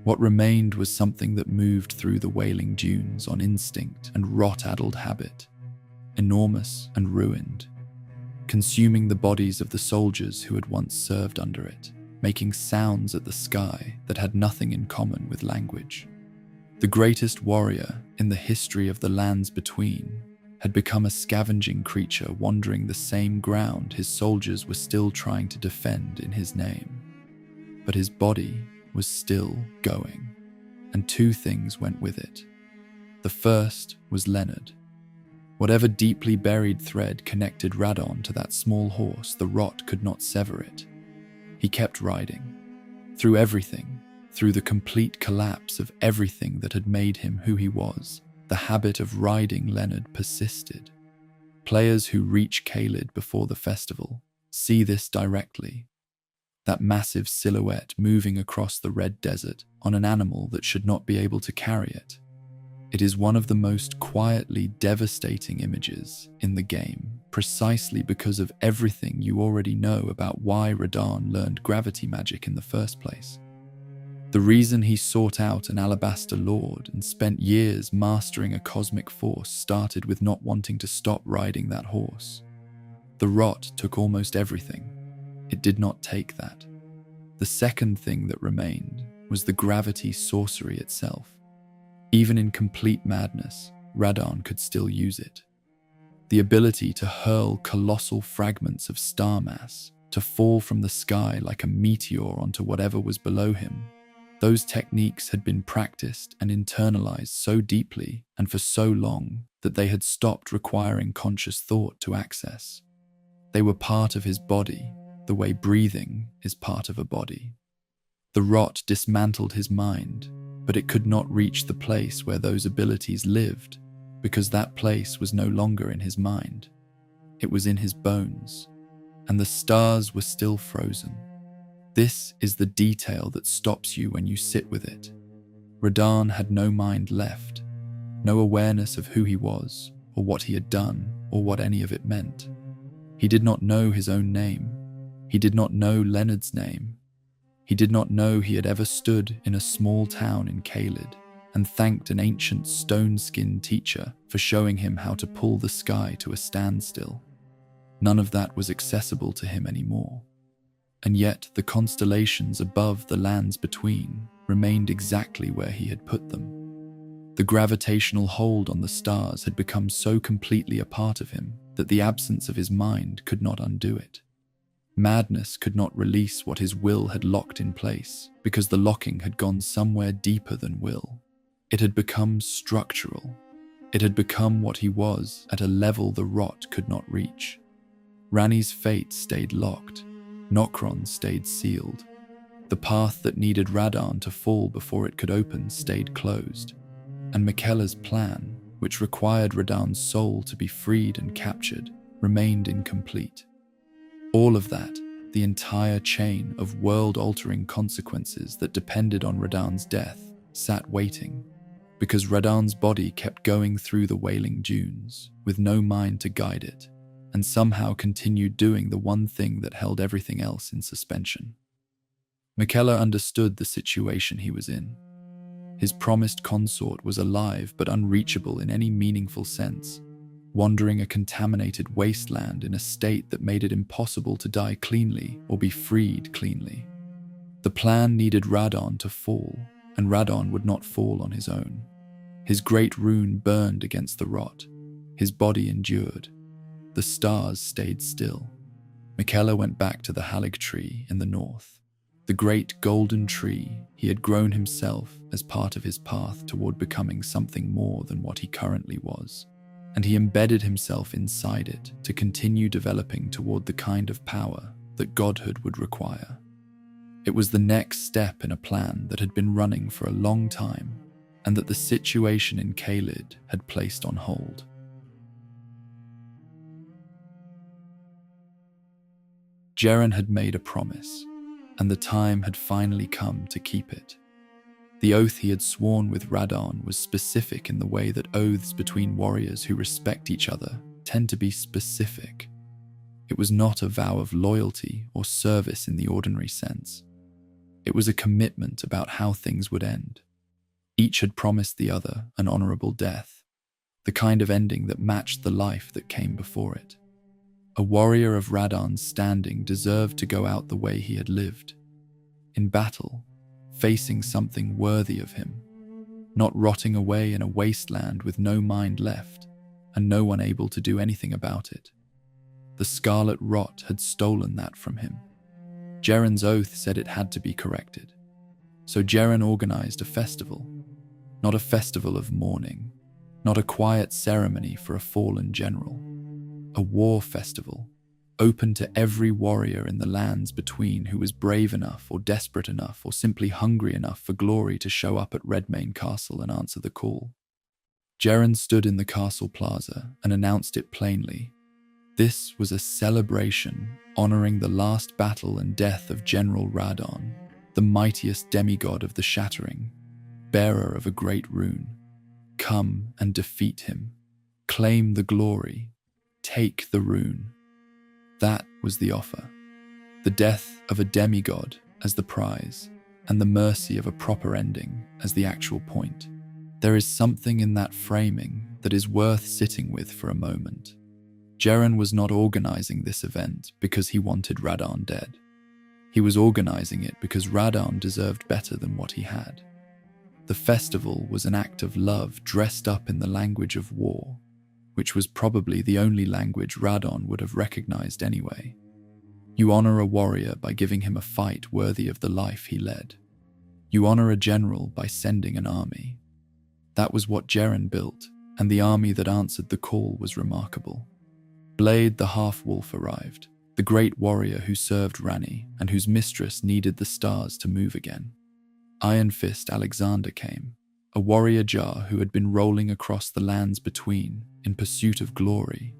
What remained was something that moved through the wailing dunes on instinct and rot-addled habit, enormous and ruined, consuming the bodies of the soldiers who had once served under it, making sounds at the sky that had nothing in common with language. The greatest warrior in the history of the lands between had become a scavenging creature wandering the same ground his soldiers were still trying to defend in his name. But his body was still going, and two things went with it. The first was Leonard. Whatever deeply buried thread connected Radahn to that small horse, the rot could not sever it. He kept riding, through everything, through the complete collapse of everything that had made him who he was. The habit of riding Leonard persisted. Players who reach Caelid before the festival see this directly. That massive silhouette moving across the red desert on an animal that should not be able to carry it. It is one of the most quietly devastating images in the game, precisely because of everything you already know about why Radahn learned gravity magic in the first place. The reason he sought out an Alabaster Lord and spent years mastering a cosmic force started with not wanting to stop riding that horse. The rot took almost everything. It did not take that. The second thing that remained was the gravity sorcery itself. Even in complete madness, Radahn could still use it. The ability to hurl colossal fragments of star mass, to fall from the sky like a meteor onto whatever was below him. Those techniques had been practiced and internalized so deeply and for so long that they had stopped requiring conscious thought to access. They were part of his body, the way breathing is part of a body. The rot dismantled his mind, but it could not reach the place where those abilities lived, because that place was no longer in his mind. It was in his bones, and the stars were still frozen. This is the detail that stops you when you sit with it. Radahn had no mind left, no awareness of who he was, or what he had done, or what any of it meant. He did not know his own name. He did not know Leonard's name. He did not know he had ever stood in a small town in Caelid and thanked an ancient stone-skinned teacher for showing him how to pull the sky to a standstill. None of that was accessible to him anymore. And yet the constellations above the lands between remained exactly where he had put them. The gravitational hold on the stars had become so completely a part of him that the absence of his mind could not undo it. Madness could not release what his will had locked in place, because the locking had gone somewhere deeper than will. It had become structural. It had become what he was at a level the rot could not reach. Ranni's fate stayed locked. Nokron stayed sealed. The path that needed Radahn to fall before it could open stayed closed, and Miquella's plan, which required Radahn's soul to be freed and captured, remained incomplete. All of that, the entire chain of world-altering consequences that depended on Radahn's death, sat waiting, because Radahn's body kept going through the wailing dunes, with no mind to guide it, and somehow continued doing the one thing that held everything else in suspension. Miquella understood the situation he was in. His promised consort was alive but unreachable in any meaningful sense, wandering a contaminated wasteland in a state that made it impossible to die cleanly or be freed cleanly. The plan needed Radahn to fall, and Radahn would not fall on his own. His great rune burned against the rot. His body endured. The stars stayed still. Miquella went back to the Halig tree in the north, the great golden tree he had grown himself as part of his path toward becoming something more than what he currently was, and he embedded himself inside it to continue developing toward the kind of power that godhood would require. It was the next step in a plan that had been running for a long time, and that the situation in Caelid had placed on hold. Jeren had made a promise, and the time had finally come to keep it. The oath he had sworn with Radahn was specific in the way that oaths between warriors who respect each other tend to be specific. It was not a vow of loyalty or service in the ordinary sense. It was a commitment about how things would end. Each had promised the other an honorable death, the kind of ending that matched the life that came before it. A warrior of Radahn's standing deserved to go out the way he had lived, in battle, facing something worthy of him, not rotting away in a wasteland with no mind left and no one able to do anything about it. The scarlet rot had stolen that from him. Jeren's oath said it had to be corrected, so Jeren organized a festival, not a festival of mourning, not a quiet ceremony for a fallen general. A war festival, open to every warrior in the lands between who was brave enough or desperate enough or simply hungry enough for glory to show up at Redmane Castle and answer the call. Jeren stood in the castle plaza and announced it plainly. This was a celebration honoring the last battle and death of General Radahn, the mightiest demigod of the Shattering, bearer of a great rune. Come and defeat him. Claim the glory. Take the rune. That was the offer. The death of a demigod as the prize, and the mercy of a proper ending as the actual point. There is something in that framing that is worth sitting with for a moment. Jeren was not organizing this event because he wanted Radahn dead. He was organizing it because Radahn deserved better than what he had. The festival was an act of love dressed up in the language of war, which was probably the only language Radahn would have recognized anyway. You honor a warrior by giving him a fight worthy of the life he led. You honor a general by sending an army. That was what Jeren built, and the army that answered the call was remarkable. Blade the half-wolf arrived, the great warrior who served Ranni and whose mistress needed the stars to move again. Iron Fist Alexander came, a warrior Jar who had been rolling across the lands between in pursuit of glory,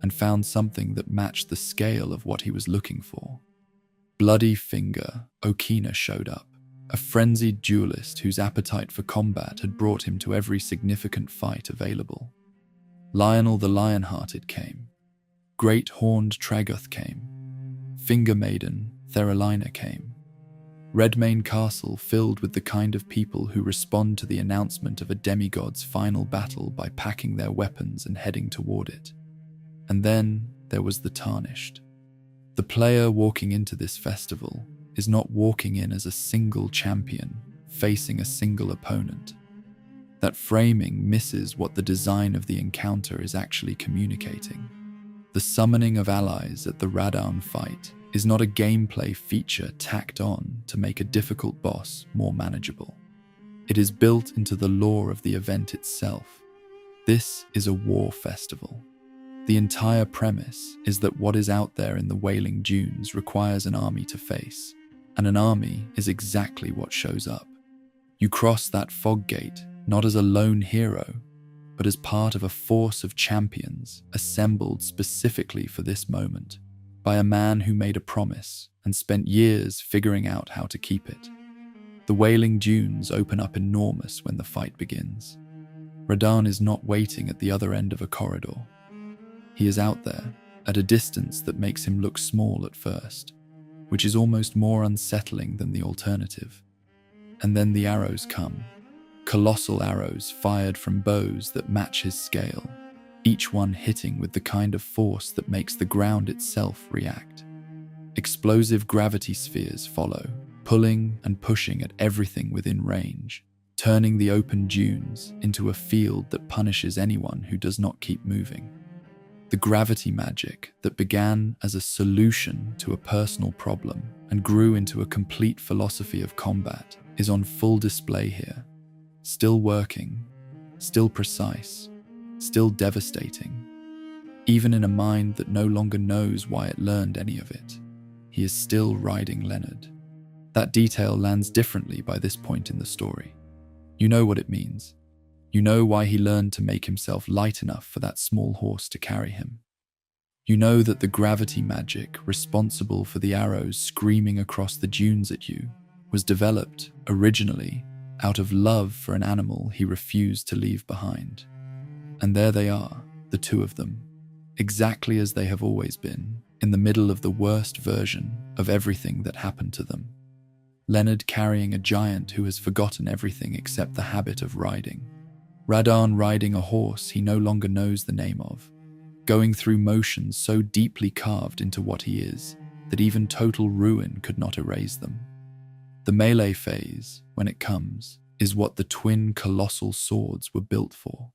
and found something that matched the scale of what he was looking for. Bloody Finger Okina showed up, a frenzied duelist whose appetite for combat had brought him to every significant fight available. Lionel the Lionhearted came. Great Horned Tragoth came. Finger Maiden Theralina came. Redmane Castle filled with the kind of people who respond to the announcement of a demigod's final battle by packing their weapons and heading toward it. And then there was the Tarnished. The player walking into this festival is not walking in as a single champion facing a single opponent. That framing misses what the design of the encounter is actually communicating. The summoning of allies at the Radahn fight is not a gameplay feature tacked on to make a difficult boss more manageable. It is built into the lore of the event itself. This is a war festival. The entire premise is that what is out there in the Wailing Dunes requires an army to face, and an army is exactly what shows up. You cross that fog gate not as a lone hero, but as part of a force of champions assembled specifically for this moment by a man who made a promise and spent years figuring out how to keep it. The Wailing Dunes open up enormous when the fight begins. Radahn is not waiting at the other end of a corridor. He is out there, at a distance that makes him look small at first, which is almost more unsettling than the alternative. And then the arrows come. Colossal arrows fired from bows that match his scale, each one hitting with the kind of force that makes the ground itself react. Explosive gravity spheres follow, pulling and pushing at everything within range, turning the open dunes into a field that punishes anyone who does not keep moving. The gravity magic that began as a solution to a personal problem and grew into a complete philosophy of combat is on full display here. Still working, still precise, still devastating. Even in a mind that no longer knows why it learned any of it, he is still riding Leonard. That detail lands differently by this point in the story. You know what it means. You know why he learned to make himself light enough for that small horse to carry him. You know that the gravity magic responsible for the arrows screaming across the dunes at you was developed, originally, out of love for an animal he refused to leave behind. And there they are, the two of them, exactly as they have always been, in the middle of the worst version of everything that happened to them. Leonard carrying a giant who has forgotten everything except the habit of riding. Radahn riding a horse he no longer knows the name of, going through motions so deeply carved into what he is that even total ruin could not erase them. The melee phase, when it comes, is what the twin colossal swords were built for.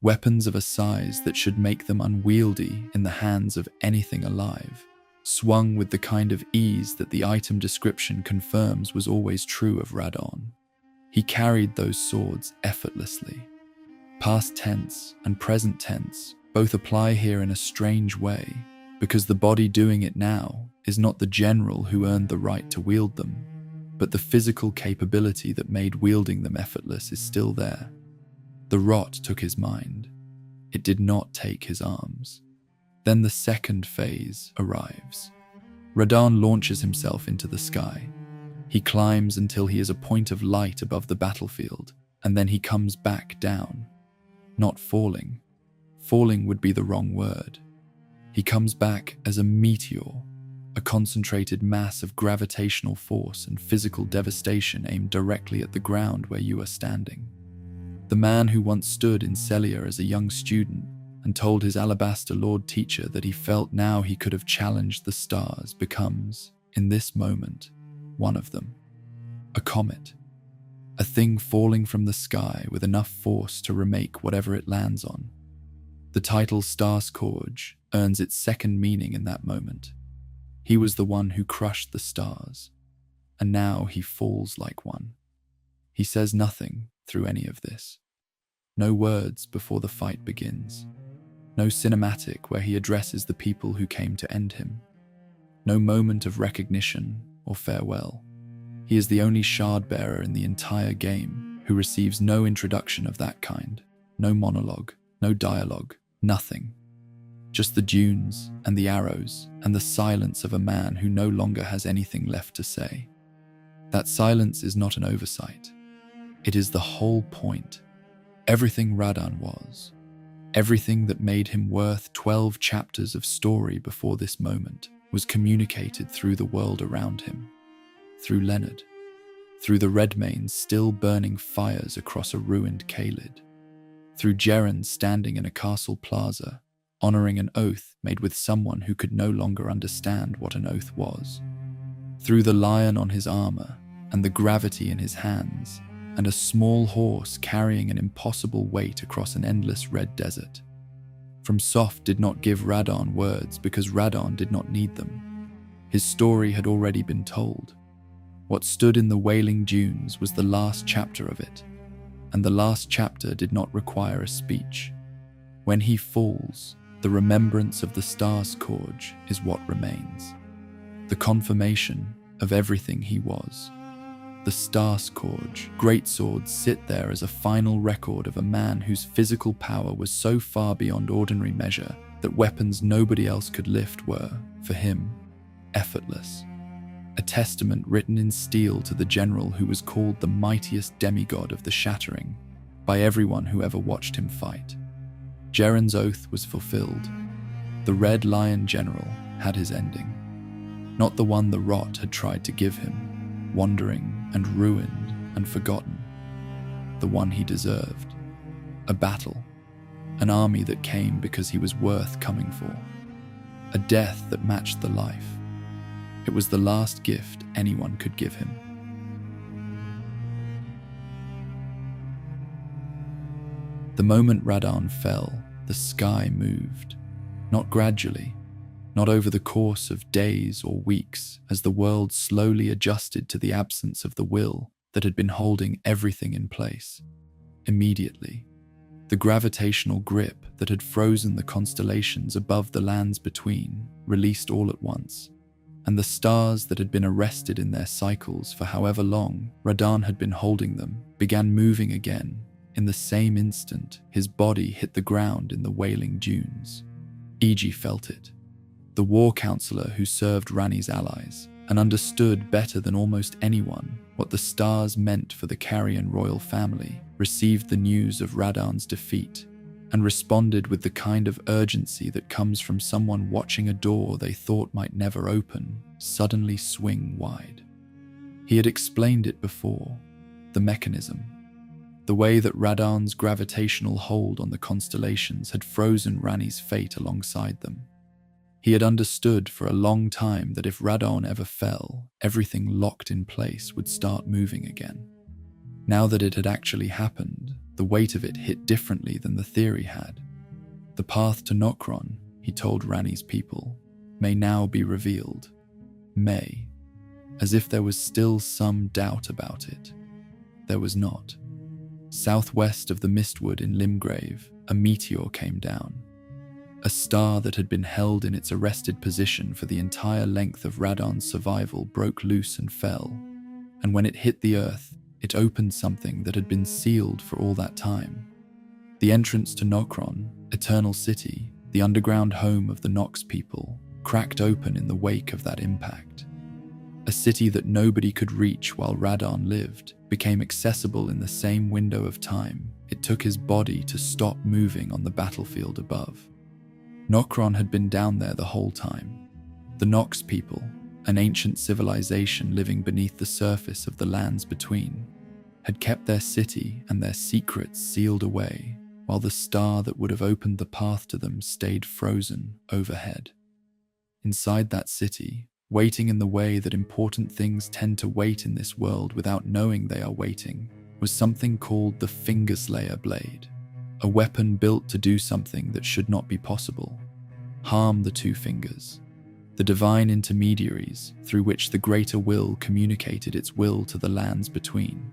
Weapons of a size that should make them unwieldy in the hands of anything alive, swung with the kind of ease that the item description confirms was always true of Radahn. He carried those swords effortlessly. Past tense and present tense both apply here in a strange way, because the body doing it now is not the general who earned the right to wield them, but the physical capability that made wielding them effortless is still there. The rot took his mind. It did not take his arms. Then the second phase arrives. Radahn launches himself into the sky. He climbs until he is a point of light above the battlefield, and then he comes back down. Not falling. Falling would be the wrong word. He comes back as a meteor, a concentrated mass of gravitational force and physical devastation aimed directly at the ground where you are standing. The man who once stood in Celia as a young student and told his alabaster lord teacher that he felt now he could have challenged the stars becomes, in this moment, one of them. A comet. A thing falling from the sky with enough force to remake whatever it lands on. The title Star Scourge earns its second meaning in that moment. He was the one who crushed the stars, and now he falls like one. He says nothing through any of this. No words before the fight begins. No cinematic where he addresses the people who came to end him. No moment of recognition or farewell. He is the only shard bearer in the entire game who receives no introduction of that kind. No monologue, no dialogue, nothing. Just the dunes and the arrows and the silence of a man who no longer has anything left to say. That silence is not an oversight. It is the whole point. Everything Radahn was. Everything that made him worth 12 chapters of story before this moment was communicated through the world around him. Through Leonard. Through the Redmane's still burning fires across a ruined Caelid. Through Jeren standing in a castle plaza, honoring an oath made with someone who could no longer understand what an oath was. Through the lion on his armor and the gravity in his hands, and a small horse carrying an impossible weight across an endless red desert. From Soft did not give Radahn words because Radahn did not need them. His story had already been told. What stood in the Wailing Dunes was the last chapter of it, and the last chapter did not require a speech. When he falls, the remembrance of the Star Scourge is what remains. The confirmation of everything he was. The Star Scourge greatswords sit there as a final record of a man whose physical power was so far beyond ordinary measure that weapons nobody else could lift were, for him, effortless. A testament written in steel to the general who was called the mightiest demigod of the Shattering by everyone who ever watched him fight. Geren's oath was fulfilled. The Red Lion General had his ending. Not the one the Rot had tried to give him, wandering and ruined and forgotten. The one he deserved. A battle. An army that came because he was worth coming for. A death that matched the life. It was the last gift anyone could give him. The moment Radahn fell, the sky moved. Not gradually, not over the course of days or weeks, as the world slowly adjusted to the absence of the will that had been holding everything in place. Immediately, the gravitational grip that had frozen the constellations above the lands between released all at once, and the stars that had been arrested in their cycles for however long Radahn had been holding them began moving again. In the same instant, his body hit the ground in the Wailing Dunes. Iji felt it. The war counselor who served Ranni's allies and understood better than almost anyone what the stars meant for the Carrion royal family, received the news of Radahn's defeat and responded with the kind of urgency that comes from someone watching a door they thought might never open suddenly swing wide. He had explained it before, the mechanism. The way that Radahn's gravitational hold on the constellations had frozen Ranni's fate alongside them. He had understood for a long time that if Radahn ever fell, everything locked in place would start moving again. Now that it had actually happened, the weight of it hit differently than the theory had. The path to Nokron, he told Ranni's people, may now be revealed. May. As if there was still some doubt about it. There was not. Southwest of the Mistwood in Limgrave, a meteor came down. A star that had been held in its arrested position for the entire length of Radahn's survival broke loose and fell, and when it hit the earth, it opened something that had been sealed for all that time. The entrance to Nokron, Eternal City, the underground home of the Nox people, cracked open in the wake of that impact. A city that nobody could reach while Radahn lived became accessible in the same window of time it took his body to stop moving on the battlefield above. Nokron had been down there the whole time. The Nox people, an ancient civilization living beneath the surface of the lands between, had kept their city and their secrets sealed away, while the star that would have opened the path to them stayed frozen overhead. Inside that city, waiting in the way that important things tend to wait in this world without knowing they are waiting, was something called the Fingerslayer Blade, a weapon built to do something that should not be possible: harm the two fingers, the divine intermediaries through which the greater will communicated its will to the lands between.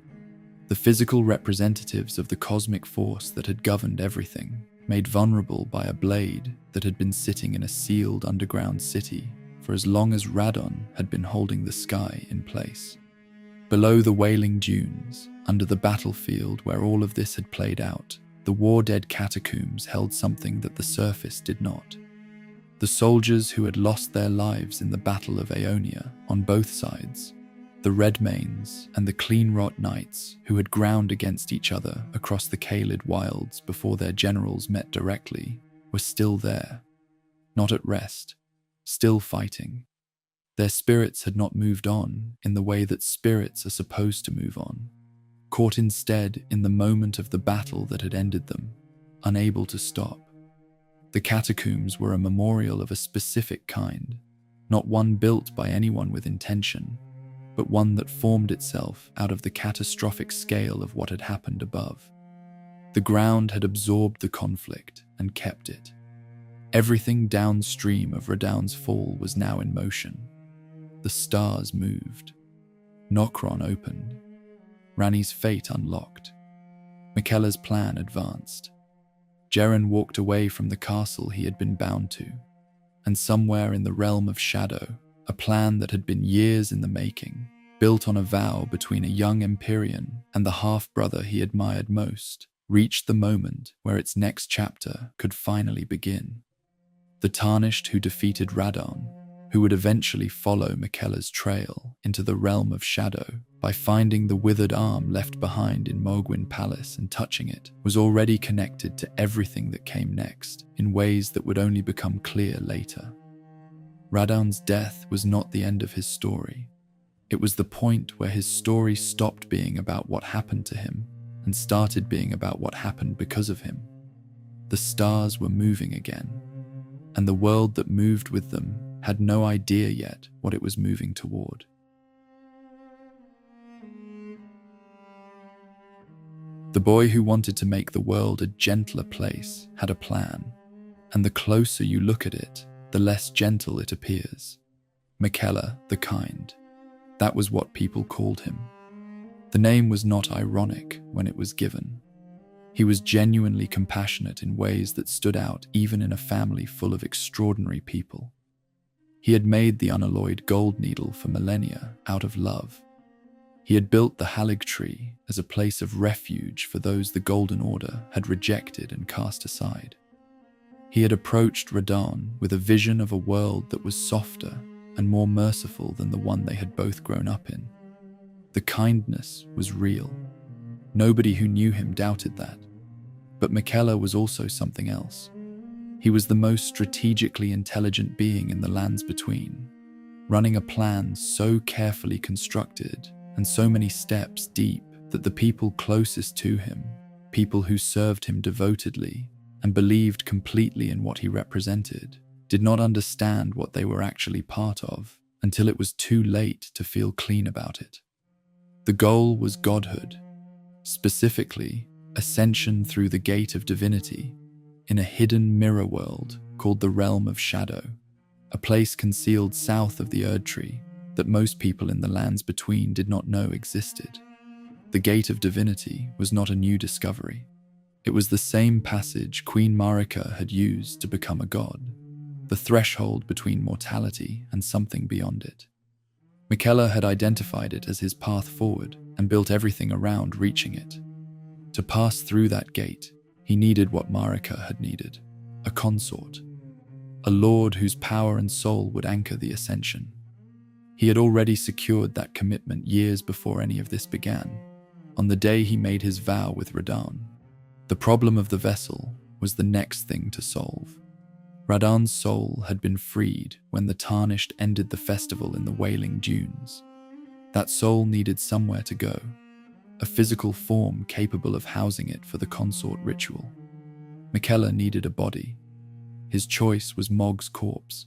The physical representatives of the cosmic force that had governed everything, made vulnerable by a blade that had been sitting in a sealed underground city for as long as Radahn had been holding the sky in place. Below the Wailing Dunes, under the battlefield where all of this had played out, the war-dead catacombs held something that the surface did not. The soldiers who had lost their lives in the Battle of Aeonia on both sides, the Redmanes and the Cleanrot Knights who had ground against each other across the Caelid wilds before their generals met directly, were still there, not at rest, still fighting. Their spirits had not moved on in the way that spirits are supposed to move on, caught instead in the moment of the battle that had ended them, unable to stop. The catacombs were a memorial of a specific kind, not one built by anyone with intention, but one that formed itself out of the catastrophic scale of what had happened above. The ground had absorbed the conflict and kept it. Everything downstream of Radahn's fall was now in motion. The stars moved. Nokron opened. Ranni's fate unlocked. Miquella's plan advanced. Geren walked away from the castle he had been bound to, and somewhere in the realm of shadow, a plan that had been years in the making, built on a vow between a young Empyrean and the half-brother he admired most, reached the moment where its next chapter could finally begin. The Tarnished who defeated Radahn, who would eventually follow Miquella's trail into the realm of shadow by finding the withered arm left behind in Mohgwyn Palace and touching it, was already connected to everything that came next in ways that would only become clear later. Radahn's death was not the end of his story. It was the point where his story stopped being about what happened to him and started being about what happened because of him. The stars were moving again, and the world that moved with them had no idea yet what it was moving toward. The boy who wanted to make the world a gentler place had a plan, and the closer you look at it, the less gentle it appears. Miquella the Kind. That was what people called him. The name was not ironic when it was given. He was genuinely compassionate in ways that stood out even in a family full of extraordinary people. He had made the unalloyed gold needle for millennia out of love. He had built the Halig tree as a place of refuge for those the Golden Order had rejected and cast aside. He had approached Radahn with a vision of a world that was softer and more merciful than the one they had both grown up in. The kindness was real. Nobody who knew him doubted that. But Miquella was also something else. He was the most strategically intelligent being in the lands between, running a plan so carefully constructed and so many steps deep that the people closest to him, people who served him devotedly and believed completely in what he represented, did not understand what they were actually part of until it was too late to feel clean about it. The goal was godhood, specifically ascension through the gate of divinity in a hidden mirror world called the Realm of Shadow, a place concealed south of the Erd Tree that most people in the lands between did not know existed. The Gate of Divinity was not a new discovery. It was the same passage Queen Marika had used to become a god, the threshold between mortality and something beyond it. Miquella had identified it as his path forward and built everything around reaching it. To pass through that gate, he needed what Marika had needed, a consort, a lord whose power and soul would anchor the ascension. He had already secured that commitment years before any of this began, on the day he made his vow with Radahn. The problem of the vessel was the next thing to solve. Radahn's soul had been freed when the Tarnished ended the festival in the Wailing Dunes. That soul needed somewhere to go, a physical form capable of housing it for the consort ritual. Miquella needed a body. His choice was Mohg's corpse,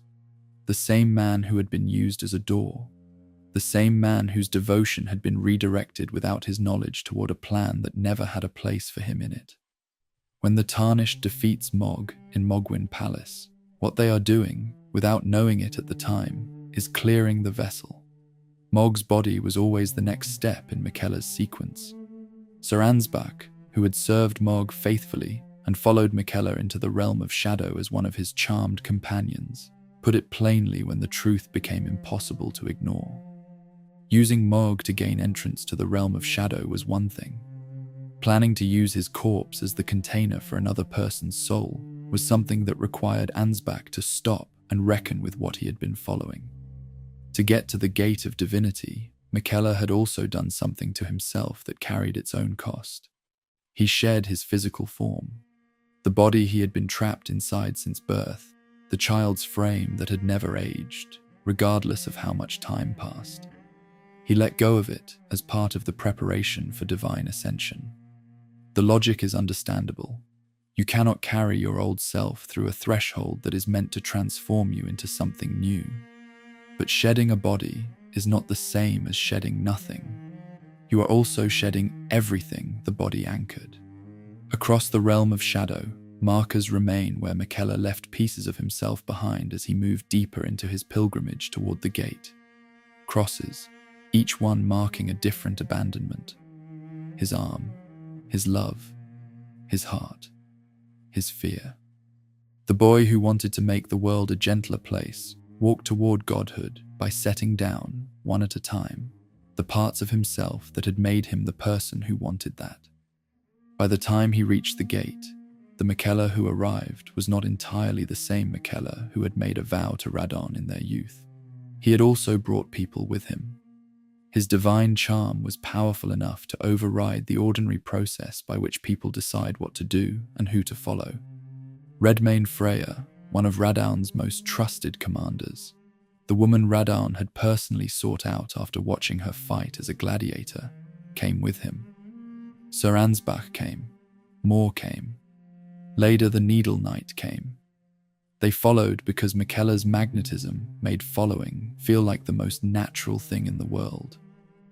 the same man who had been used as a door, the same man whose devotion had been redirected without his knowledge toward a plan that never had a place for him in it. When the Tarnished defeats Mohg in Mohgwyn Palace, what they are doing, without knowing it at the time, is clearing the vessel. Mohg's body was always the next step in Miquella's sequence. Sir Ansbach, who had served Mohg faithfully and followed Miquella into the realm of shadow as one of his charmed companions, put it plainly when the truth became impossible to ignore. Using Mohg to gain entrance to the realm of shadow was one thing. Planning to use his corpse as the container for another person's soul was something that required Ansbach to stop and reckon with what he had been following. To get to the Gate of Divinity, Miquella had also done something to himself that carried its own cost. He shed his physical form, the body he had been trapped inside since birth, the child's frame that had never aged, regardless of how much time passed. He let go of it as part of the preparation for divine ascension. The logic is understandable. You cannot carry your old self through a threshold that is meant to transform you into something new. But shedding a body is not the same as shedding nothing. You are also shedding everything the body anchored. Across the realm of shadow, markers remain where Miquella left pieces of himself behind as he moved deeper into his pilgrimage toward the gate. Crosses, each one marking a different abandonment. His arm, his love, his heart, his fear. The boy who wanted to make the world a gentler place walked toward godhood by setting down, one at a time, the parts of himself that had made him the person who wanted that. By the time he reached the gate, the Miquella who arrived was not entirely the same Miquella who had made a vow to Radahn in their youth. He had also brought people with him. His divine charm was powerful enough to override the ordinary process by which people decide what to do and who to follow. Redmane Freya, one of Radahn's most trusted commanders, the woman Radahn had personally sought out after watching her fight as a gladiator, came with him. Sir Ansbach came. More came. Later the Needle Knight came. They followed because Miquella's magnetism made following feel like the most natural thing in the world.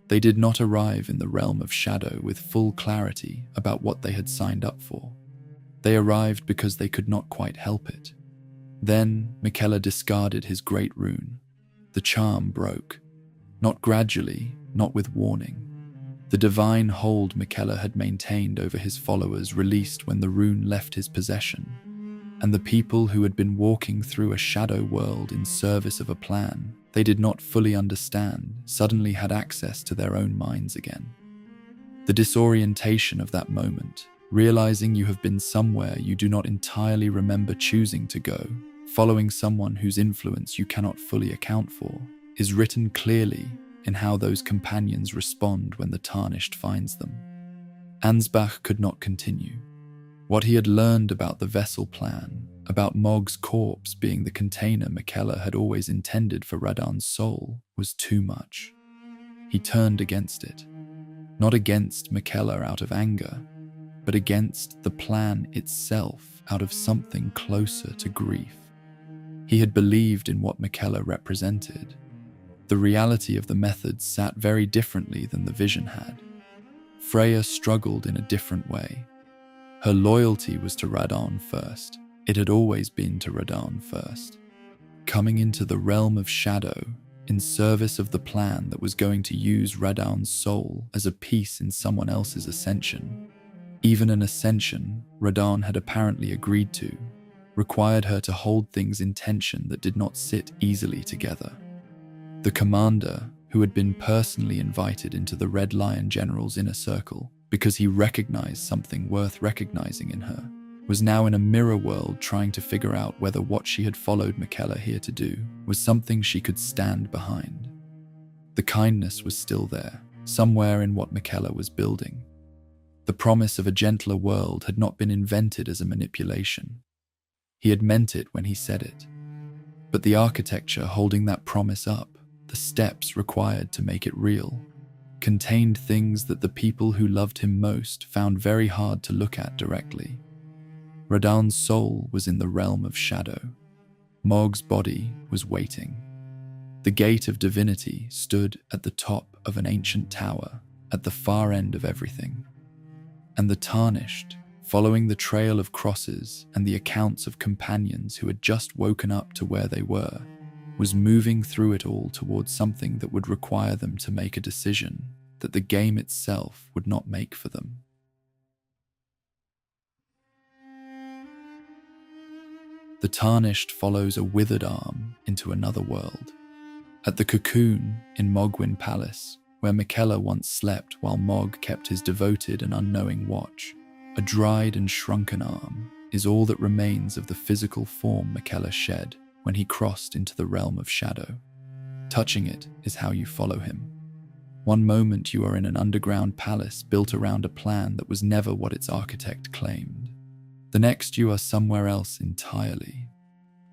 They did not arrive in the realm of shadow with full clarity about what they had signed up for. They arrived because they could not quite help it. Then Miquella discarded his great rune. The charm broke. Not gradually, not with warning. The divine hold Miquella had maintained over his followers released when the rune left his possession, and the people who had been walking through a shadow world in service of a plan they did not fully understand suddenly had access to their own minds again. The disorientation of that moment, realizing you have been somewhere you do not entirely remember choosing to go, following someone whose influence you cannot fully account for, is written clearly in how those companions respond when the Tarnished finds them. Ansbach could not continue. What he had learned about the vessel plan, about Mog's corpse being the container Miquella had always intended for Radahn's soul, was too much. He turned against it. Not against Miquella out of anger, but against the plan itself out of something closer to grief. He had believed in what Miquella represented. The reality of the methods sat very differently than the vision had. Freya struggled in a different way. Her loyalty was to Radahn first. It had always been to Radahn first. Coming into the realm of shadow in service of the plan that was going to use Radahn's soul as a piece in someone else's ascension. Even an ascension Radahn had apparently agreed to, required her to hold things in tension that did not sit easily together. The commander, who had been personally invited into the Red Lion General's inner circle because he recognized something worth recognizing in her, was now in a mirror world trying to figure out whether what she had followed Miquella here to do was something she could stand behind. The kindness was still there, somewhere in what Miquella was building. The promise of a gentler world had not been invented as a manipulation. He had meant it when he said it. But the architecture holding that promise up, the steps required to make it real, contained things that the people who loved him most found very hard to look at directly. Radahn's soul was in the realm of shadow. Mog's body was waiting. The gate of divinity stood at the top of an ancient tower at the far end of everything. And the Tarnished, following the trail of crosses and the accounts of companions who had just woken up to where they were, was moving through it all towards something that would require them to make a decision that the game itself would not make for them. The Tarnished follows a withered arm into another world. At the cocoon in Mogwyn Palace, where Miquella once slept while Mog kept his devoted and unknowing watch, a dried and shrunken arm is all that remains of the physical form Miquella shed when he crossed into the realm of shadow. Touching it is how you follow him. One moment you are in an underground palace built around a plan that was never what its architect claimed. The next you are somewhere else entirely.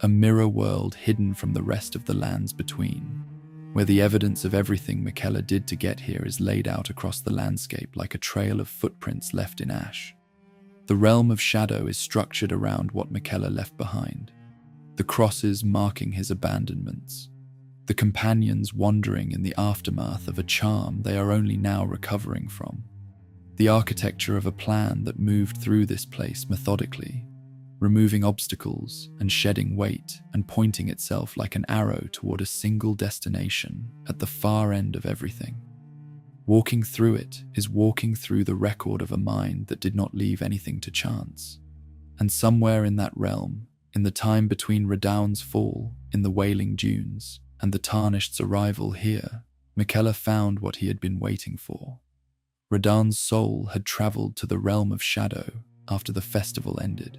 A mirror world hidden from the rest of the lands between, where the evidence of everything Miquella did to get here is laid out across the landscape like a trail of footprints left in ash. The realm of shadow is structured around what Miquella left behind, the crosses marking his abandonments, the companions wandering in the aftermath of a charm they are only now recovering from, the architecture of a plan that moved through this place methodically, removing obstacles and shedding weight and pointing itself like an arrow toward a single destination at the far end of everything. Walking through it is walking through the record of a mind that did not leave anything to chance. And somewhere in that realm, in the time between Radahn's fall in the Wailing Dunes and the Tarnished's arrival here, Miquella found what he had been waiting for. Radahn's soul had travelled to the realm of shadow after the festival ended,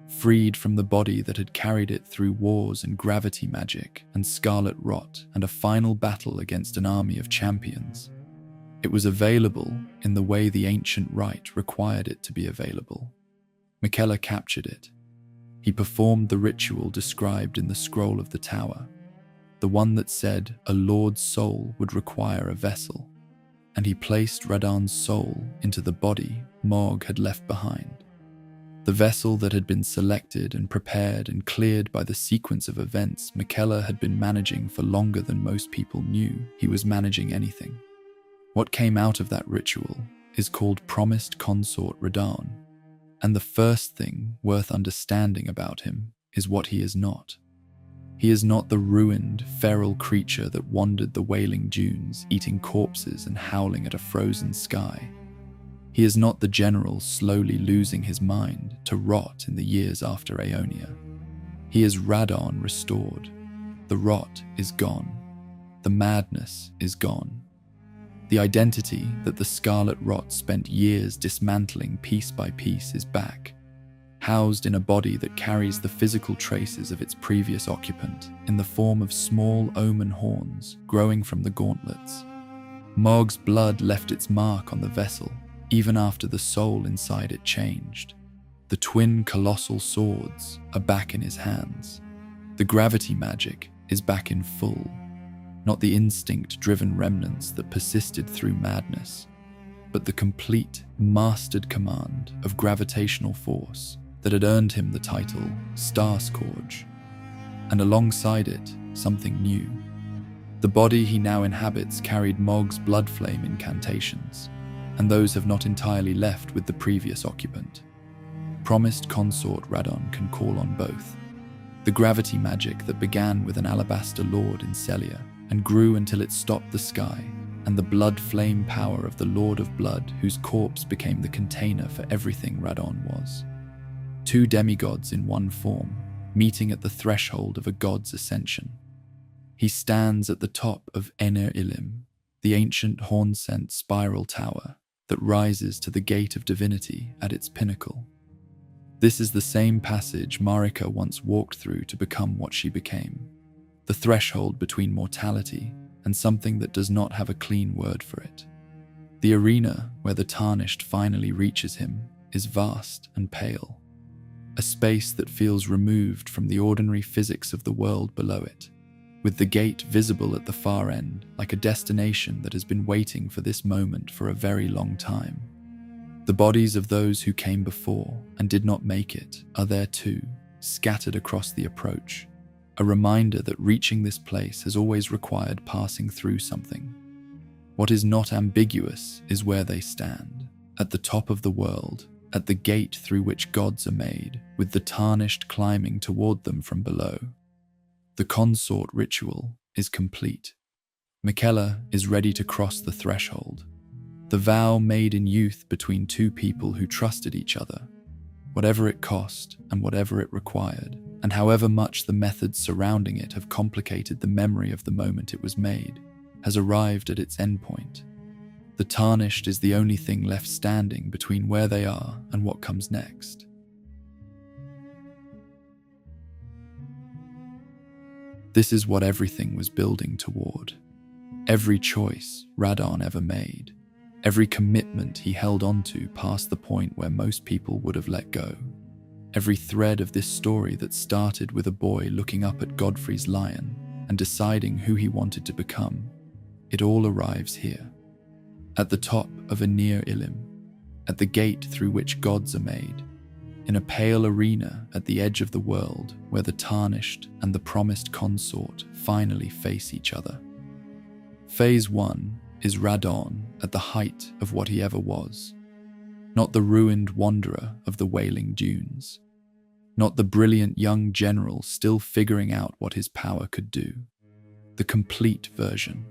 freed from the body that had carried it through wars and gravity magic and scarlet rot and a final battle against an army of champions. It was available in the way the ancient rite required it to be available. Miquella captured it. He performed the ritual described in the scroll of the tower, the one that said a lord's soul would require a vessel, and he placed Radahn's soul into the body Morg had left behind. The vessel that had been selected and prepared and cleared by the sequence of events Miquella had been managing for longer than most people knew he was managing anything. What came out of that ritual is called Promised Consort Radahn, and the first thing worth understanding about him is what he is not. He is not the ruined, feral creature that wandered the wailing dunes, eating corpses and howling at a frozen sky. He is not the general slowly losing his mind to rot in the years after Aeonia. He is Radahn restored. The rot is gone. The madness is gone. The identity that the scarlet rot spent years dismantling piece by piece is back, housed in a body that carries the physical traces of its previous occupant in the form of small omen horns growing from the gauntlets. Morg's blood left its mark on the vessel, even after the soul inside it changed. The twin colossal swords are back in his hands. The gravity magic is back in full, not the instinct-driven remnants that persisted through madness, but the complete, mastered command of gravitational force that had earned him the title Starscourge, and alongside it, something new. The body he now inhabits carried Morg's blood flame incantations, and those have not entirely left with the previous occupant. Promised Consort Radahn can call on both. The gravity magic that began with an alabaster lord in Celia and grew until it stopped the sky, and the blood flame power of the Lord of Blood whose corpse became the container for everything Radahn was. Two demigods in one form, meeting at the threshold of a god's ascension. He stands at the top of Ener Ilim, the ancient horn-sent spiral tower that rises to the gate of divinity at its pinnacle. This is the same passage Marika once walked through to become what she became, the threshold between mortality and something that does not have a clean word for it. The arena where the Tarnished finally reaches him is vast and pale, a space that feels removed from the ordinary physics of the world below it, with the gate visible at the far end like a destination that has been waiting for this moment for a very long time. The bodies of those who came before and did not make it are there too, scattered across the approach, a reminder that reaching this place has always required passing through something. What is not ambiguous is where they stand, at the top of the world, at the gate through which gods are made, with the Tarnished climbing toward them from below. The consort ritual is complete. Miquella is ready to cross the threshold. The vow made in youth between two people who trusted each other, whatever it cost and whatever it required, and however much the methods surrounding it have complicated the memory of the moment it was made, has arrived at its endpoint. The Tarnished is the only thing left standing between where they are and what comes next. This is what everything was building toward. Every choice Radahn ever made, every commitment he held onto past the point where most people would have let go. Every thread of this story that started with a boy looking up at Godfrey's lion and deciding who he wanted to become, it all arrives here. At the top of Ener Ilim, at the gate through which gods are made, in a pale arena at the edge of the world where the Tarnished and the Promised Consort finally face each other. Phase 1 is Radahn at the height of what he ever was, not the ruined wanderer of the wailing dunes, not the brilliant young general still figuring out what his power could do, the complete version.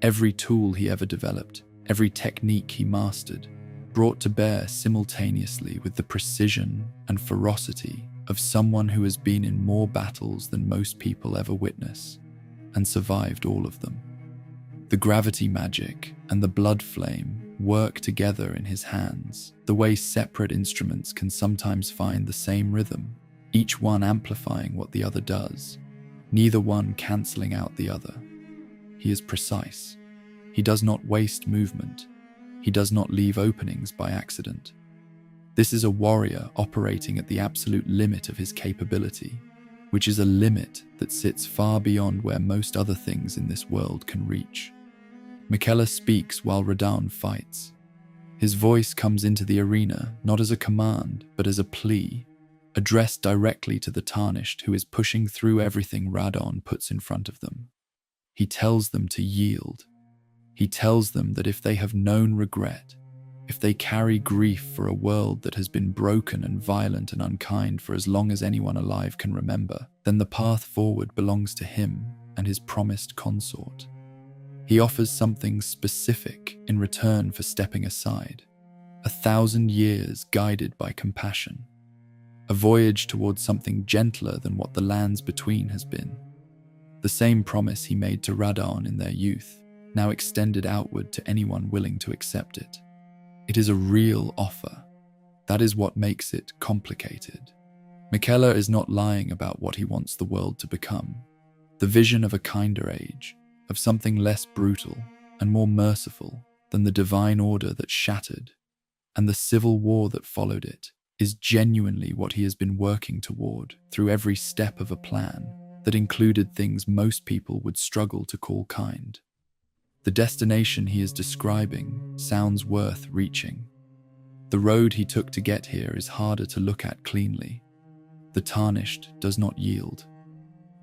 Every tool he ever developed, every technique he mastered, brought to bear simultaneously with the precision and ferocity of someone who has been in more battles than most people ever witness, and survived all of them. The gravity magic and the blood flame work together in his hands, the way separate instruments can sometimes find the same rhythm, each one amplifying what the other does, neither one cancelling out the other. He is precise. He does not waste movement. He does not leave openings by accident. This is a warrior operating at the absolute limit of his capability, which is a limit that sits far beyond where most other things in this world can reach. Miquella speaks while Radahn fights. His voice comes into the arena not as a command, but as a plea, addressed directly to the Tarnished who is pushing through everything Radahn puts in front of them. He tells them to yield. He tells them that if they have known regret, if they carry grief for a world that has been broken and violent and unkind for as long as anyone alive can remember, then the path forward belongs to him and his promised consort. He offers something specific in return for stepping aside, 1,000 years guided by compassion, a voyage towards something gentler than what the lands between has been. The same promise he made to Radahn in their youth, now extended outward to anyone willing to accept it. It is a real offer. That is what makes it complicated. Miquella is not lying about what he wants the world to become. The vision of a kinder age, of something less brutal and more merciful than the divine order that shattered, and the civil war that followed it, is genuinely what he has been working toward through every step of a plan that included things most people would struggle to call kind. The destination he is describing sounds worth reaching. The road he took to get here is harder to look at cleanly. The Tarnished does not yield.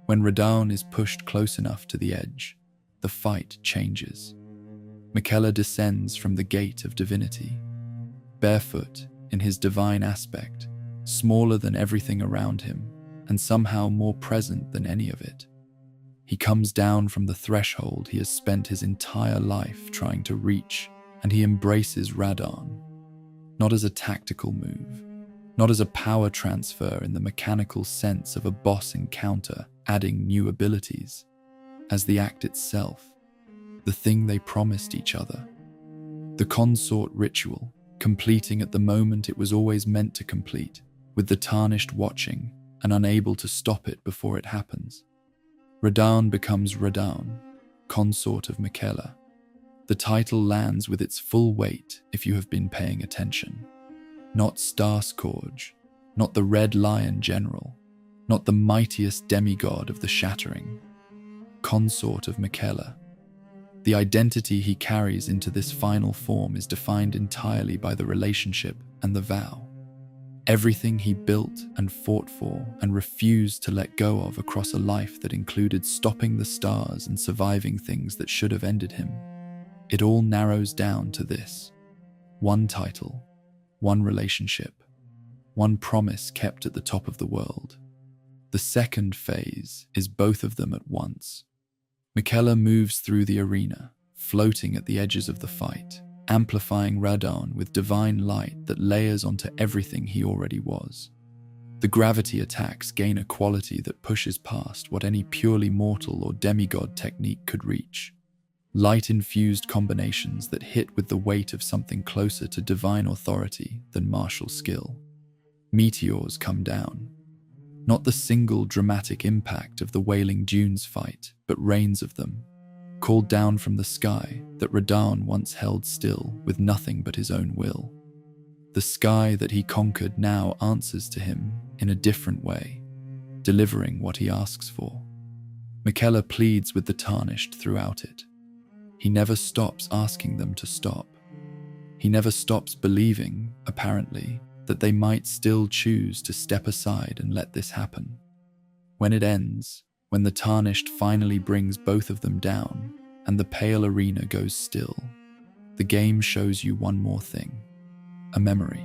When Radahn is pushed close enough to the edge, the fight changes. Miquella descends from the gate of divinity, barefoot in his divine aspect, smaller than everything around him, and somehow more present than any of it. He comes down from the threshold he has spent his entire life trying to reach, and he embraces Radahn, not as a tactical move, not as a power transfer in the mechanical sense of a boss encounter adding new abilities, as the act itself, the thing they promised each other. The consort ritual, completing at the moment it was always meant to complete, with the Tarnished watching and unable to stop it before it happens. Radahn becomes Radahn, consort of Miquella. The title lands with its full weight if you have been paying attention. Not Starscourge, not the Red Lion General, not the mightiest demigod of the Shattering. Consort of Miquella. The identity he carries into this final form is defined entirely by the relationship and the vow. Everything he built and fought for and refused to let go of across a life that included stopping the stars and surviving things that should have ended him. It all narrows down to this. One title, one relationship, one promise kept at the top of the world. The second phase is both of them at once. Miquella moves through the arena, floating at the edges of the fight, amplifying Radahn with divine light that layers onto everything he already was. The gravity attacks gain a quality that pushes past what any purely mortal or demigod technique could reach. Light-infused combinations that hit with the weight of something closer to divine authority than martial skill. Meteors come down. Not the single dramatic impact of the Wailing Dunes fight, but rains of them, called down from the sky that Radahn once held still with nothing but his own will. The sky that he conquered now answers to him in a different way, delivering what he asks for. Miquella pleads with the Tarnished throughout it. He never stops asking them to stop. He never stops believing, apparently, that they might still choose to step aside and let this happen. When it ends, when the Tarnished finally brings both of them down and the pale arena goes still, the game shows you one more thing. A memory.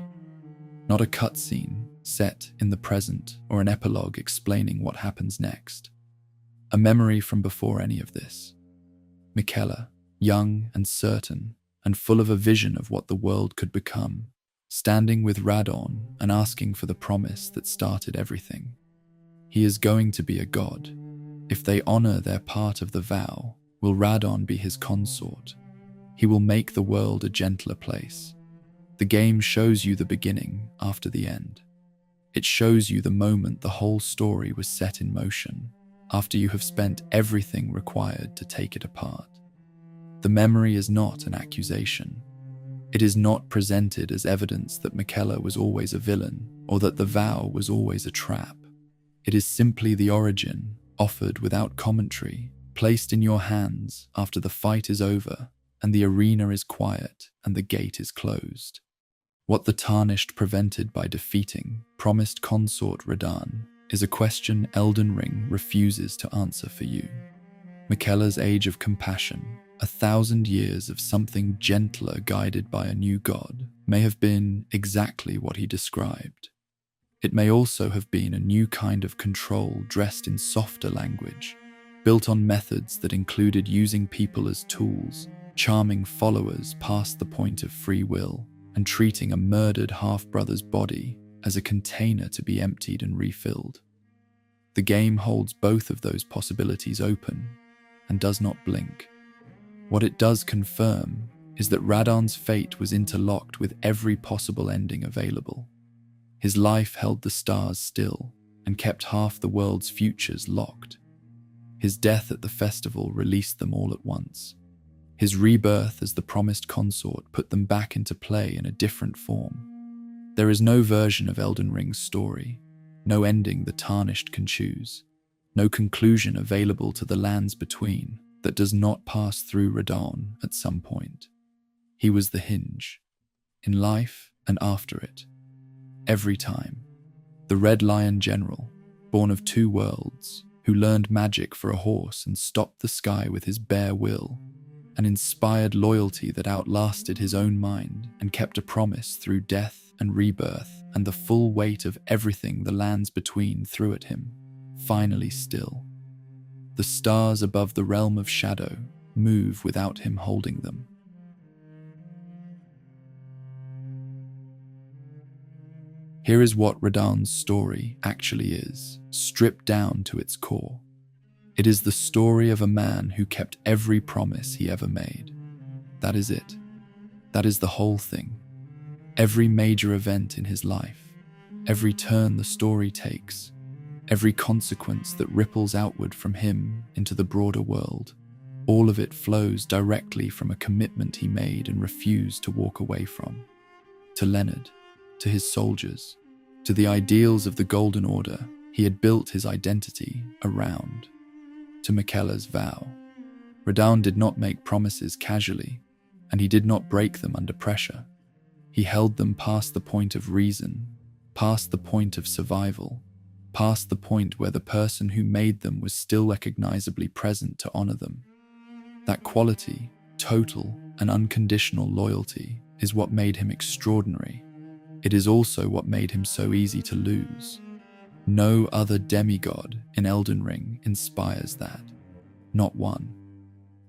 Not a cutscene set in the present or an epilogue explaining what happens next. A memory from before any of this. Miquella, young and certain and full of a vision of what the world could become, standing with Radahn and asking for the promise that started everything. He is going to be a god, If they honor their part of the vow, will Radahn be his consort? He will make the world a gentler place. The game shows you the beginning after the end. It shows you the moment the whole story was set in motion, after you have spent everything required to take it apart. The memory is not an accusation. It is not presented as evidence that Miquella was always a villain or that the vow was always a trap. It is simply the origin, offered without commentary, placed in your hands after the fight is over and the arena is quiet and the gate is closed. What the Tarnished prevented by defeating promised consort Radahn is a question Elden Ring refuses to answer for you. Miquella's age of compassion, 1,000 years of something gentler guided by a new god, may have been exactly what he described. It may also have been a new kind of control dressed in softer language, built on methods that included using people as tools, charming followers past the point of free will, and treating a murdered half-brother's body as a container to be emptied and refilled. The game holds both of those possibilities open and does not blink. What it does confirm is that Radahn's fate was interlocked with every possible ending available. His life held the stars still and kept half the world's futures locked. His death at the festival released them all at once. His rebirth as the promised consort put them back into play in a different form. There is no version of Elden Ring's story, no ending the Tarnished can choose, no conclusion available to the lands between that does not pass through Radahn at some point. He was the hinge, in life and after it. Every time. The Red Lion General, born of two worlds, who learned magic for a horse and stopped the sky with his bare will, an inspired loyalty that outlasted his own mind and kept a promise through death and rebirth and the full weight of everything the lands between threw at him, finally still. The stars above the realm of shadow move without him holding them. Here is what Radahn's story actually is, stripped down to its core. It is the story of a man who kept every promise he ever made. That is it. That is the whole thing. Every major event in his life, every turn the story takes, every consequence that ripples outward from him into the broader world, all of it flows directly from a commitment he made and refused to walk away from. To Leonard, to his soldiers, to the ideals of the Golden Order he had built his identity around. To Miquella's vow. Radahn did not make promises casually, and he did not break them under pressure. He held them past the point of reason, past the point of survival, past the point where the person who made them was still recognizably present to honor them. That quality, total and unconditional loyalty, is what made him extraordinary. It is also what made him so easy to lose. No other demigod in Elden Ring inspires that. Not one.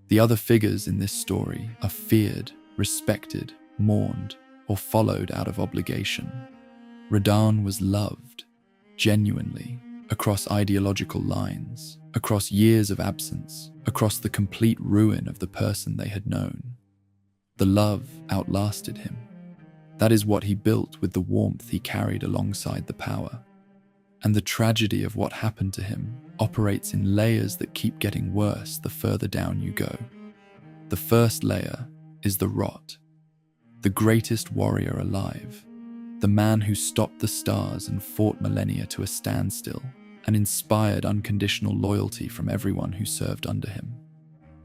The other figures in this story are feared, respected, mourned, or followed out of obligation. Radahn was loved, genuinely, across ideological lines, across years of absence, across the complete ruin of the person they had known. The love outlasted him. That is what he built with the warmth he carried alongside the power. And the tragedy of what happened to him operates in layers that keep getting worse the further down you go. The first layer is the Rot, the greatest warrior alive, the man who stopped the stars and fought millennia to a standstill and inspired unconditional loyalty from everyone who served under him,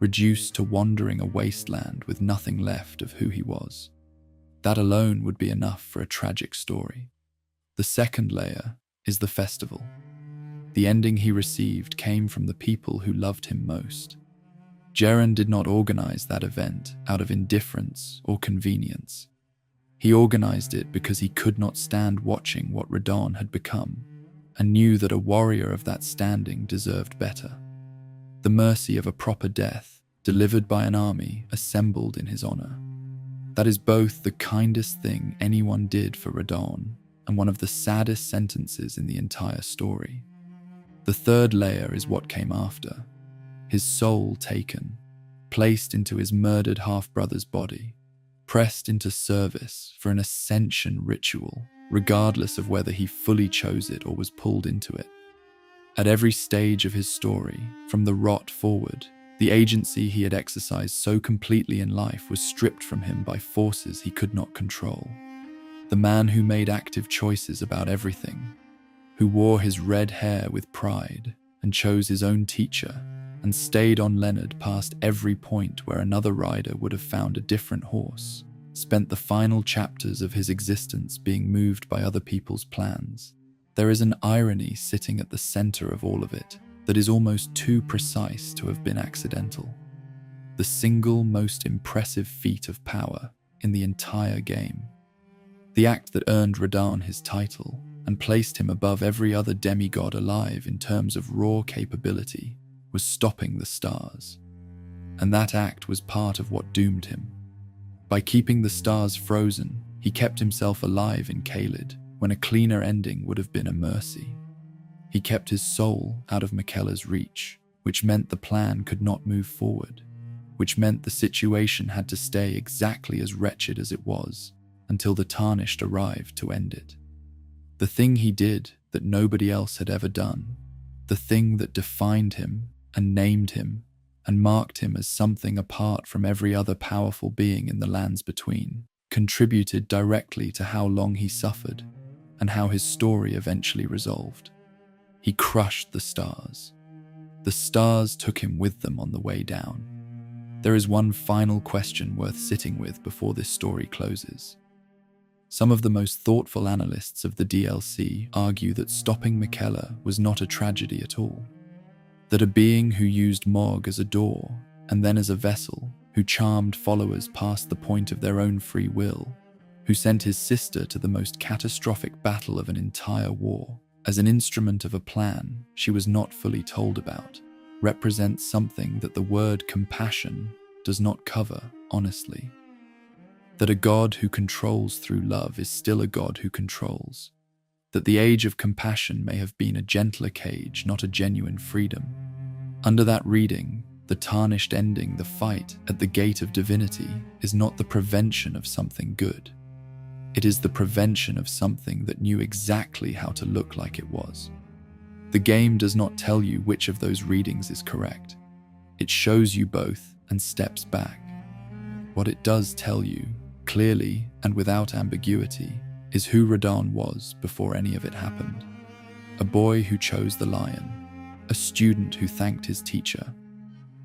reduced to wandering a wasteland with nothing left of who he was. That alone would be enough for a tragic story. The second layer is the festival. The ending he received came from the people who loved him most. Jeren did not organize that event out of indifference or convenience. He organized it because he could not stand watching what Radahn had become, and knew that a warrior of that standing deserved better. The mercy of a proper death, delivered by an army assembled in his honor. That is both the kindest thing anyone did for Radahn and one of the saddest sentences in the entire story. The third layer is what came after. His soul taken, placed into his murdered half-brother's body, pressed into service for an ascension ritual, regardless of whether he fully chose it or was pulled into it. At every stage of his story, from the rot forward, the agency he had exercised so completely in life was stripped from him by forces he could not control. The man who made active choices about everything, who wore his red hair with pride and chose his own teacher and stayed on Leonard past every point where another rider would have found a different horse, spent the final chapters of his existence being moved by other people's plans. There is an irony sitting at the center of all of it that is almost too precise to have been accidental. The single most impressive feat of power in the entire game. The act that earned Radahn his title and placed him above every other demigod alive in terms of raw capability was stopping the stars. And that act was part of what doomed him. By keeping the stars frozen, he kept himself alive in Caelid when a cleaner ending would have been a mercy. He kept his soul out of Miquella's reach, which meant the plan could not move forward, which meant the situation had to stay exactly as wretched as it was until the Tarnished arrived to end it. The thing he did that nobody else had ever done, the thing that defined him and named him and marked him as something apart from every other powerful being in the lands between, contributed directly to how long he suffered and how his story eventually resolved. He crushed the stars. The stars took him with them on the way down. There is one final question worth sitting with before this story closes. Some of the most thoughtful analysts of the DLC argue that stopping Miquella was not a tragedy at all. That a being who used Mog as a door and then as a vessel, who charmed followers past the point of their own free will, who sent his sister to the most catastrophic battle of an entire war, as an instrument of a plan she was not fully told about, represents something that the word compassion does not cover honestly. That a God who controls through love is still a God who controls. That the age of compassion may have been a gentler cage, not a genuine freedom. Under that reading, the Tarnished ending the fight at the gate of divinity is not the prevention of something good. It is the prevention of something that knew exactly how to look like it was. The game does not tell you which of those readings is correct. It shows you both and steps back. What it does tell you, clearly and without ambiguity, is who Radahn was before any of it happened. A boy who chose the lion, a student who thanked his teacher,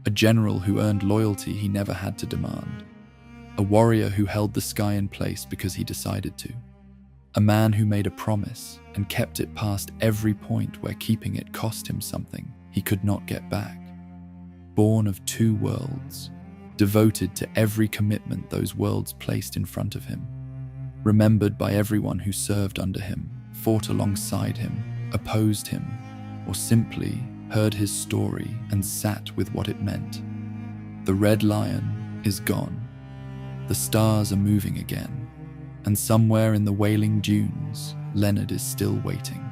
a general who earned loyalty he never had to demand, a warrior who held the sky in place because he decided to, a man who made a promise and kept it past every point where keeping it cost him something he could not get back, born of two worlds, devoted to every commitment those worlds placed in front of him, remembered by everyone who served under him, fought alongside him, opposed him, or simply heard his story and sat with what it meant. The red lion is gone. The stars are moving again, and somewhere in the wailing dunes, Leonard is still waiting.